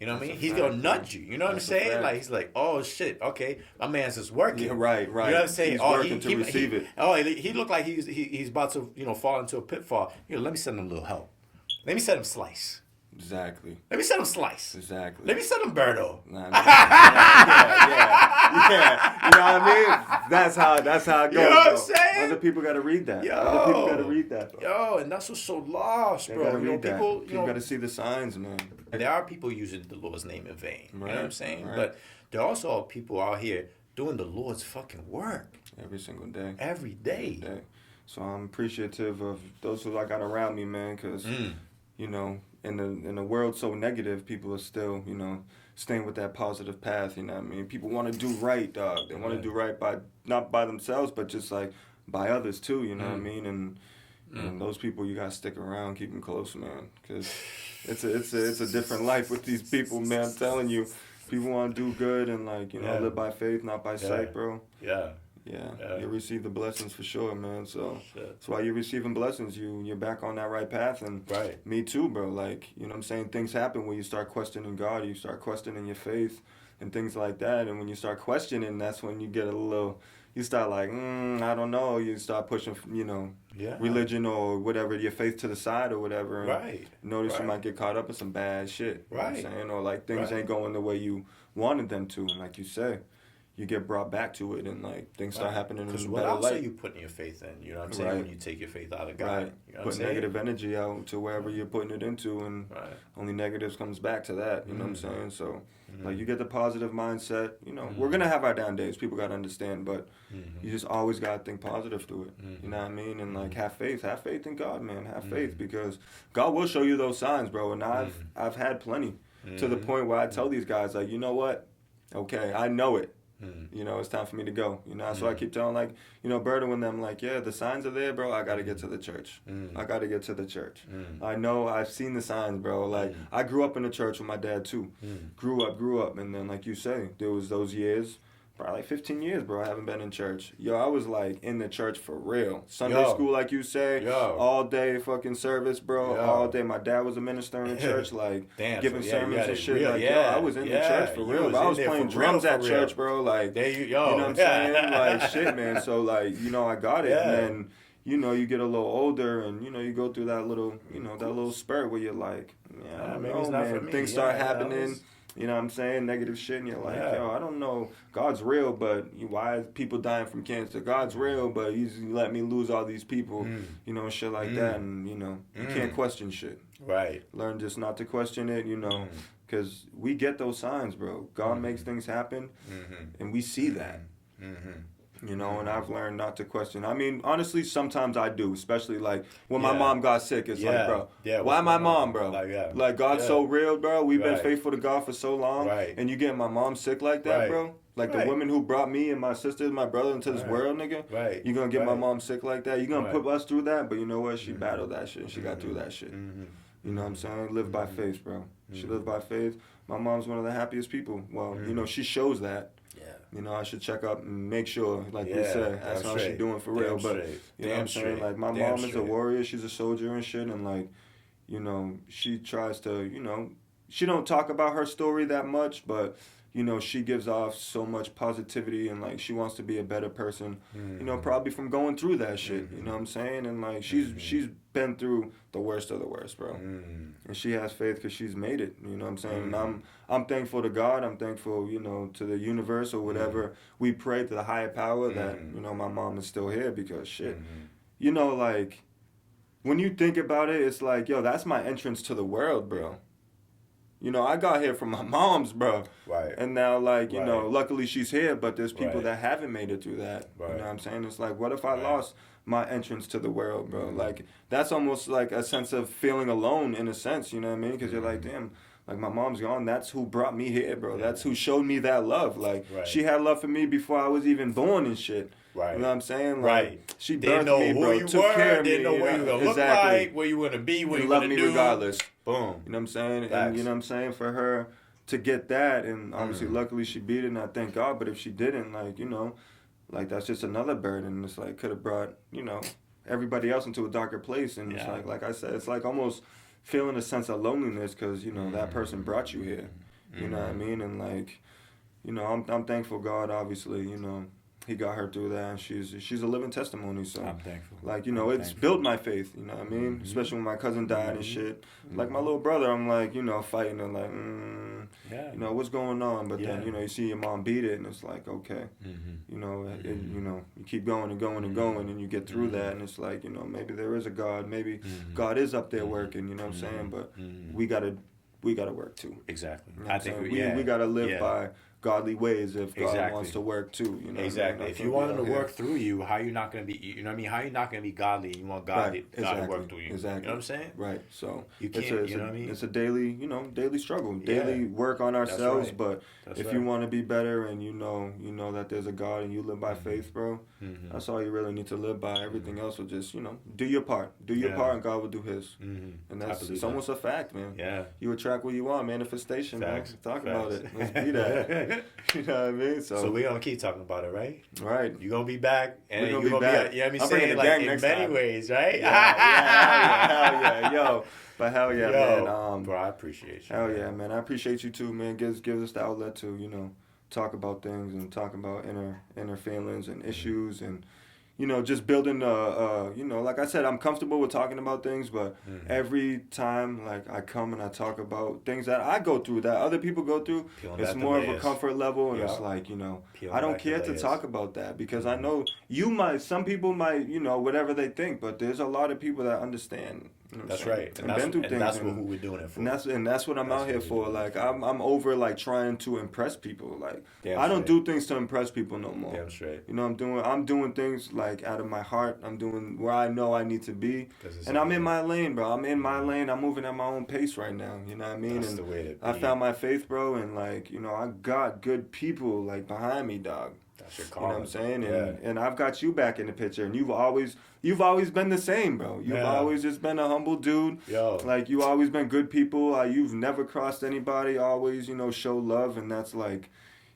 You know what I mean? He's going to nudge you. You know what I'm saying? Like, he's like, oh, shit. Okay. My man's just working. Yeah, right. You know what I'm saying? He's working to receive it. Oh, he looked like he's about to, fall into a pitfall. Let me send him a little help. Let me send him Slice. Exactly. Let me send him Slice. Exactly. Let me send him Berto. Yeah. You know what I mean? That's how it goes. You know what I'm saying? Other people got to read that. Yo. Other people got to read that, bro. Yo, and that's what's so lost, They bro. gotta read that. People got to see the signs, man. There are people using the Lord's name in vain. Right. You know what I'm saying? Right. But there also are people out here doing the Lord's fucking work. Every single day. Every day. So I'm appreciative of those who I got around me, man, because, in a world so negative, people are still, staying with that positive path, you know what I mean? People want to do right, dog. They want to do right not by themselves, but just like by others too, you know what I mean? And those people, you got to stick around, keep them close, man, because it's a different life with these people, man. I'm telling you, people want to do good and live by faith, not by sight, bro. Yeah, you receive the blessings for sure, man. So that's why you're receiving blessings. You're back on that right path, and me too, bro. Like, you know what I'm saying? Things happen when you start questioning God, you start questioning your faith and things like that. And when you start questioning, that's when you get a little, you start like, I don't know. You start pushing, religion or whatever, your faith to the side or whatever. And notice you might get caught up in some bad shit. You know what I'm saying? Or like things ain't going the way you wanted them to. And like you say, you get brought back to it, and things start happening in a better light. Because what else are you putting your faith in? You know what I'm saying? When you take your faith out of God. You know what I'm saying? Put negative energy out to wherever you're putting it into, and only negatives comes back to that. You know what I'm saying? So, you get the positive mindset. We're going to have our down days. People got to understand, but you just always got to think positive through it. You know what I mean? And, have faith. Have faith in God, man. Have faith, because God will show you those signs, bro. And I've had plenty to the point where I tell these guys, like, you know what? Okay, I know it. It's time for me to go. So I keep telling, Berto and them, the signs are there, bro. I got to get to the church. I got to get to the church. I know I've seen the signs, bro. I grew up in the church with my dad, too. Grew up. And then, like you say, there was those years probably like 15 years, bro. I haven't been in church. Yo, I was like in the church for real. Sunday Yo. school, like you say, Yo. all day fucking service, bro. Yo. All day. My dad was a minister in church, like Damn, giving so, yeah, sermons and shit. real, Like, yeah, yo, I was in the church for you real. was Bro. I in was there playing for drums real, at for church, real. bro. Like, There you know what I'm saying? Like, shit, man. So, like, you know, I got it. Yeah. And then, you know, you get a little older and, you know, you go through that little, you know, that little spurt where you're like, yeah, I don't maybe know, it's not man. for me. Things start Yeah, happening. You know what I'm saying? Negative shit. And you're like, Yeah. yo, I don't know. God's real, but why is people dying from cancer? God's real, but he's let me lose all these people, you know, and shit like that. And, you know, you can't question shit. Right. Learn just not to question it, you know, because we get those signs, bro. God makes things happen, and we see that. You know, and I've learned not to question. I mean, honestly, sometimes I do, especially like when my mom got sick. It's like, bro, why my mom, bro? Like God's so real, bro. We've been faithful to God for so long, and you get my mom sick like that, bro. Like the women who brought me and my sisters, my brother into this world, nigga. You gonna get my mom sick like that? You gonna put us through that? But you know what? She battled that shit. She got through that shit. You know what I'm saying? Live by faith, bro. She lived by faith. My mom's one of the happiest people. Well, you know, she shows that. You know, I should check up and make sure, like we said, that's how she's doing for real. But, you know what I'm saying? Like, my mom is a warrior. She's a soldier and shit. And, like, you know, she tries to, you know, she don't talk about her story that much, but, you know, she gives off so much positivity and, like, she wants to be a better person, you know, probably from going through that shit. You know what I'm saying? And, like, she's been through the worst of the worst, bro. And she has faith because she's made it. You know what I'm saying? And I'm thankful to God. I'm thankful, you know, to the universe or whatever. We pray to the higher power that, you know, my mom is still here because shit. You know, like, when you think about it, it's like, yo, that's my entrance to the world, bro. You know, I got here from my mom's, bro. Right. And now, like, you know, luckily she's here, but there's people Right. that haven't made it through that. Right. You know what I'm saying? It's like, what if I lost my entrance to the world, bro? Like, that's almost like a sense of feeling alone in a sense, you know what I mean? Because you're like, damn, like, my mom's gone. That's who brought me here, bro. That's who showed me that love. Like, she had love for me before I was even born and shit. Right. You know what I'm saying? Like, she didn't birthed know me, who bro. you Took were, care of me. didn't know what you were going to look like, where you were going to be, what you were going to do. Love me regardless. Boom. You know what I'm saying? Facts. And you know what I'm saying? For her to get that, and obviously, luckily, she beat it, and I thank God. But if she didn't, like, you know, like, that's just another burden. It's like, could have brought, you know, everybody else into a darker place. And it's like I said, it's like almost feeling a sense of loneliness because, you know, that person brought you here. You know what I mean? And, like, you know, I'm thankful God, obviously, you know. He got her through that, and she's a living testimony. So, I'm thankful. Like, you know, it's built my faith. You know what I mean? Especially when my cousin died and shit. Like, my little brother, I'm like, you know, fighting and like, you know, what's going on? But then, you know, you see your mom beat it, and it's like, okay, you know, you know, you keep going and going and going, and you get through that, and it's like, you know, maybe there is a God, maybe God is up there working. You know what I'm saying? But we gotta work too. Exactly. You know I think we gotta live by godly ways if God wants to work too. You know exactly. I mean? If you want him to work through you, how you not going to be, you know what I mean? How you not going to be godly? You want God, God to work through you. Exactly. You know what I'm saying? Right. So you can't, you know what I mean? It's a daily, you know, daily struggle, daily work on ourselves. But if you want to be better and you know that there's a God and you live by faith, bro, that's all you really need to live by. Everything else will just, you know, do your part. Do your part and God will do his. And that's it's almost a fact, man. Yeah. You attract what you want, manifestation, man. Talk about it. Let's be that. You know what I mean? So we're going to keep talking about it, right? Right. You're going to be back. And you're going to be back. You know what I mean? Saying like in many ways, right? Hell yeah. Yo. But hell yeah, man. Bro, I appreciate you. Hell yeah, man. I appreciate you too, man. Gives us the outlet to, you know, talk about things and talk about inner feelings and issues and, you know, just building you know, like I said, I'm comfortable with talking about things, but every time, like, I come and I talk about things that I go through, that other people go through, it's more of a comfort level, and it's like, you know, I don't care to talk about that, because I know some people might, you know, whatever they think, but there's a lot of people that understand. You know that's right. And been through things. That's who we're doing it for. And that's what I'm out here for. Like, I'm over, like, trying to impress people. Like, Damn I don't do things to impress people no more. Damn straight. You know, I'm doing things, like, out of my heart. I'm doing where I know I need to be. And I'm in my lane, bro. I'm in my lane. I'm moving at my own pace right now. You know what I mean? That's and the way to be. I found my faith, bro, and, like, you know, I got good people, like, behind me, dog. That's your calling. You know what I'm saying? Yeah. And I've got you back in the picture, and you've always been the same, bro. You've always just been a humble dude. Yo. Like, you always been good people. You've never crossed anybody. Always, you know, show love, and that's, like,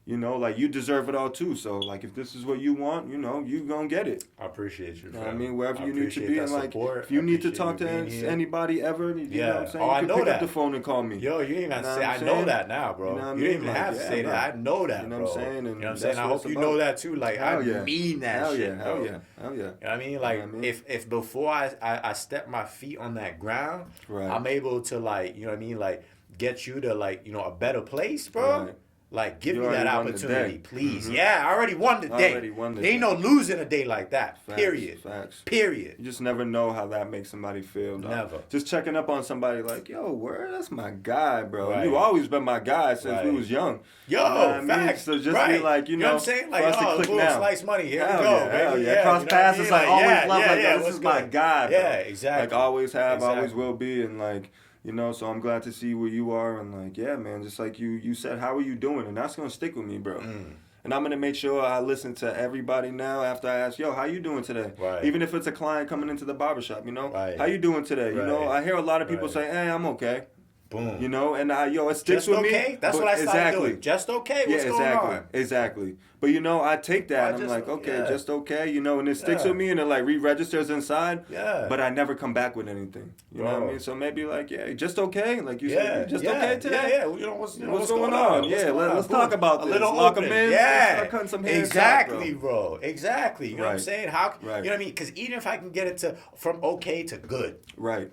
you know, like you deserve it all too. So like if this is what you want, you know, you gonna get it. I appreciate you. You know what I mean, wherever you need to be, and like support. if you need to talk to anybody ever, you know what I'm saying, you can pick up the phone and call me. Yo, you ain't even say. I know that now, bro. You don't even have to say that. I know that, bro. You know what I'm saying? And you know what I'm saying? I hope you know that too. Like I mean that shit, bro. Hell yeah. You know what I mean? Like if before I step my feet on that ground, I'm able to like, you know what I mean, like get you to like, you know, a better place, bro. Right. Like, give me that opportunity, please. Mm-hmm. Yeah, I already won the day. There ain't no losing a day like that. Facts, period. Facts. Period. You just never know how that makes somebody feel. Dog. Never. Just checking up on somebody like, yo, where? That's my guy, bro. Right. You always been my guy since we was young. Yo, you know facts. I mean? So just be like, you know what I'm saying? Like, slice money. Here we go. Hell yeah. Cross paths is like always love. Like, this is my guy, bro. Yeah, exactly. Like, always have, always will be, and like, you know, so I'm glad to see where you are, and like, yeah, man, just like you said, how are you doing? And that's gonna stick with me, bro. And I'm gonna make sure I listen to everybody now after I ask, yo, how you doing today? Right. Even if it's a client coming into the barbershop, you know, how you doing today? Right. You know, I hear a lot of people say, hey, I'm okay. Boom. You know, and it sticks just with okay? me. That's what I started doing. Just okay? What's going on? Exactly. But, you know, I take that and I'm like, okay, just okay, you know, and it sticks with me and it, like, re-registers inside. Yeah. But I never come back with anything. You know what I mean? So maybe, like, just okay? Like you said, just okay today? Yeah. You know, what's going on? Let's talk about this. Little lock them in. Yeah. Start cutting some hair. Exactly, bro. Exactly. You know what I'm saying? Right. You know what I mean? Because even if I can get it from okay to good. Right.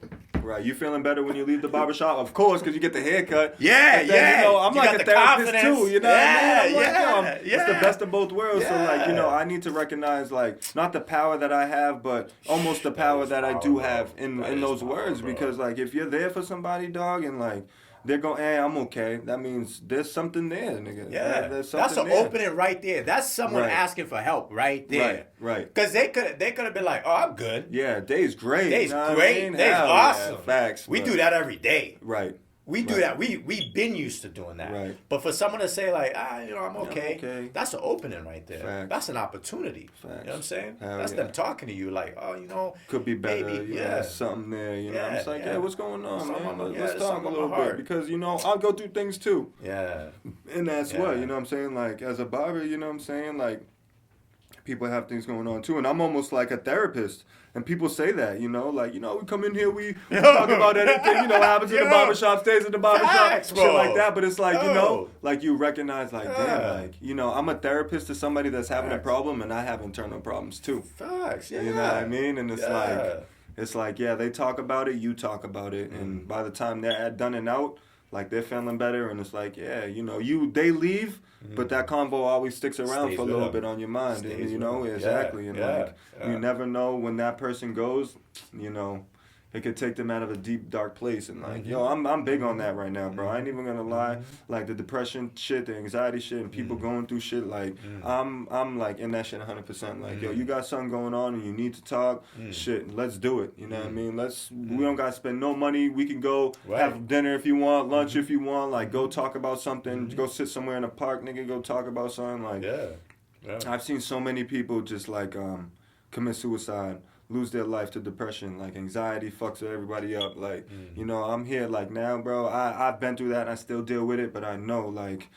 You feeling better when you leave the barbershop? Of course, because you get the haircut. Yeah. You know, I'm like a therapist too. You know what I mean? I'm like, it's the best of both worlds. So like, you know, I need to recognize like not the power that I have, but almost the power that I do have in those words. Because like if you're there for somebody, dog, and like they're going, hey, I'm okay. That means there's something there, nigga. Yeah, that's an opening right there. That's someone asking for help right there. Right. Because they could have been like, oh, I'm good. Yeah, day's great. Day's great. Day's awesome. Yeah, facts. We do that every day. Right. We do that. We've been used to doing that. Right. But for someone to say like, you know, I'm okay. That's an opening right there. Facts. That's an opportunity. Facts. You know what I'm saying? Hell that's them talking to you like, oh, you know, could be better. Maybe, you know, there's something there. You know, it's like, what's going on, man? Let's talk a little bit because you know I'll go through things too. Yeah. And that's what you know what I'm saying. Like as a barber, you know what I'm saying. Like people have things going on too, and I'm almost like a therapist. And people say that, you know, like, you know, we come in here, we talk about anything, you know, what happens in the barbershop, stays in the barbershop, shit like that. But it's like, you know, like you recognize, like, damn, like, you know, I'm a therapist to somebody that's having a problem, and I have internal problems too. Facts, You know what I mean? And it's like, they talk about it, you talk about it, and by the time they're done and out, like they're feeling better, and it's like, you know, they leave. But that convo always sticks around for a little bit on your mind, and, you know, exactly. And like, you never know when that person goes, you know, it could take them out of a deep, dark place. And like, yo, I'm big on that right now, bro. I ain't even gonna lie. Like the depression shit, the anxiety shit, and people going through shit. Like, I'm like in that shit 100%. Like, yo, you got something going on and you need to talk. Shit, let's do it. You know what I mean? We don't gotta spend no money. We can go have dinner if you want, lunch if you want. Like, go talk about something. Go sit somewhere in a park, nigga. Go talk about something. Like, I've seen so many people just like commit suicide. Lose their life to depression, like anxiety fucks everybody up. Like, you know, I'm here like now, bro. I've been through that and I still deal with it, but I know like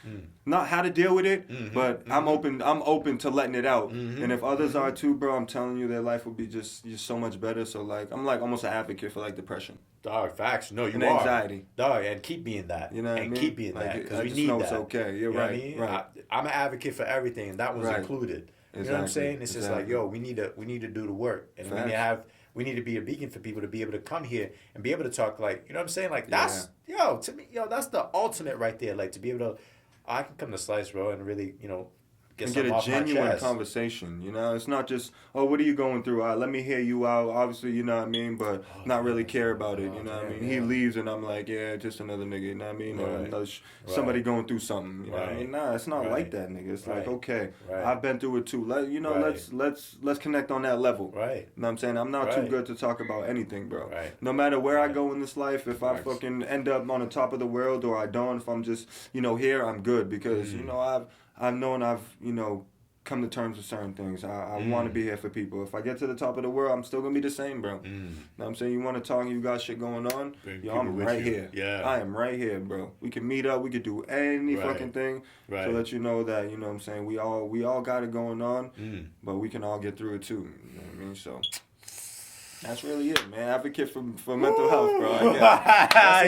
not how to deal with it, but I'm open to letting it out. And if others are too, bro, I'm telling you their life will be just so much better. So like I'm like almost an advocate for like depression. Dog, facts. No, you and are. Anxiety. Dog, and keep being that. You know what I mean? Keep being like, that because we need that. It's okay. You're right. I mean? Right. I'm an advocate for everything, and that was included. You know what I'm saying? It's just like, yo, we need to do the work, and we need to be a beacon for people to be able to come here and be able to talk like, you know what I'm saying? Like that's to me, that's the ultimate right there. Like to be able to, I can come to Slice, bro, and really, you know, get a genuine conversation. You know, it's not just, oh, what are you going through? Let me hear you out. Obviously, you know what I mean, but not really care about it. You know what I mean? He leaves and I'm like, just another nigga. You know what I mean? Or another somebody going through something. You know what I mean? Nah, it's not like that, nigga. It's like, okay, I've been through it too. Let's connect on that level. Right. You know what I'm saying? I'm not too good to talk about anything, bro. Right. No matter where I go in this life, if I fucking end up on the top of the world or I don't, if I'm just, you know, here, I'm good because you know I've known I've, you know, come to terms with certain things. I want to be here for people. If I get to the top of the world, I'm still gonna be the same, bro. Know what I'm saying? You want to talk, you got shit going on, yo, I'm right here. Yeah, I am right here, bro. We can meet up. We could do any fucking thing to let you know that, you know what I'm saying, we all got it going on, but we can all get through it too. You know what I mean? So that's really it, man. Advocate for mental health, bro. I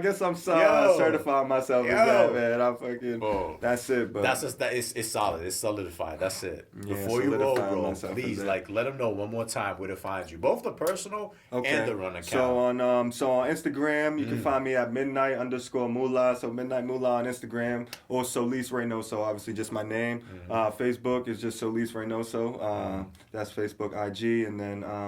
guess I'm certifying myself as that, man. I'm fucking. That's it, bro. It's solid. It's solidified. That's it. Yeah, Before you roll, bro, myself please let them know one more time where to find you, both the personal and the run account. So on Instagram, you can find me at midnight_moolah. So midnight moolah on Instagram, or Solice Reynoso. Obviously, just my name. Facebook is just Solice Reynoso. That's Facebook, IG, and then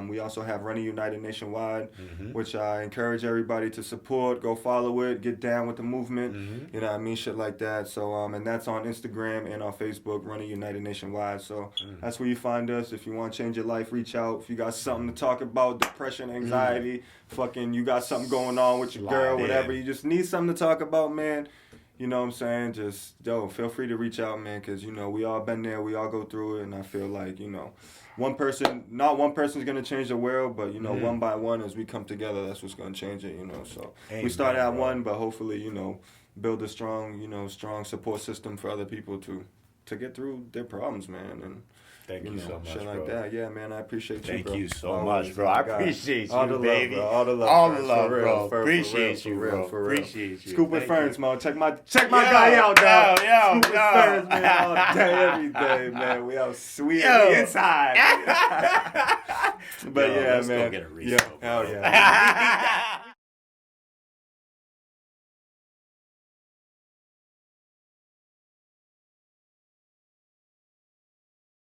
we also have Running United Nationwide, which I encourage everybody to support. Go follow it. Get down with the movement. You know what I mean? Shit like that. So and that's on Instagram and on Facebook, Running United Nationwide. So that's where you find us. If you want to change your life, reach out. If you got something to talk about, depression, anxiety, fucking you got something going on with your girl, whatever. You just need something to talk about, man. You know what I'm saying? Just, feel free to reach out, man, because, you know, we all been there. We all go through it, and I feel like, you know, not one person's going to change the world, but, you know, one by one, as we come together, that's what's going to change it, you know. So we start at one, but hopefully, you know, build a strong support system for other people to get through their problems, man, and Thank you so much, shit bro. like that. Yeah, man, I appreciate you, bro. Thank you so much, bro. I appreciate all you, the baby. Love, bro. All the love, bro. Appreciate you, bro. Appreciate you. Scoop with Ferns, man. Check my guy out, dog. Scoop with Ferns, man. All day, every day, man. We out sweet inside. But yeah, let's man. Go get a refill, hell yeah.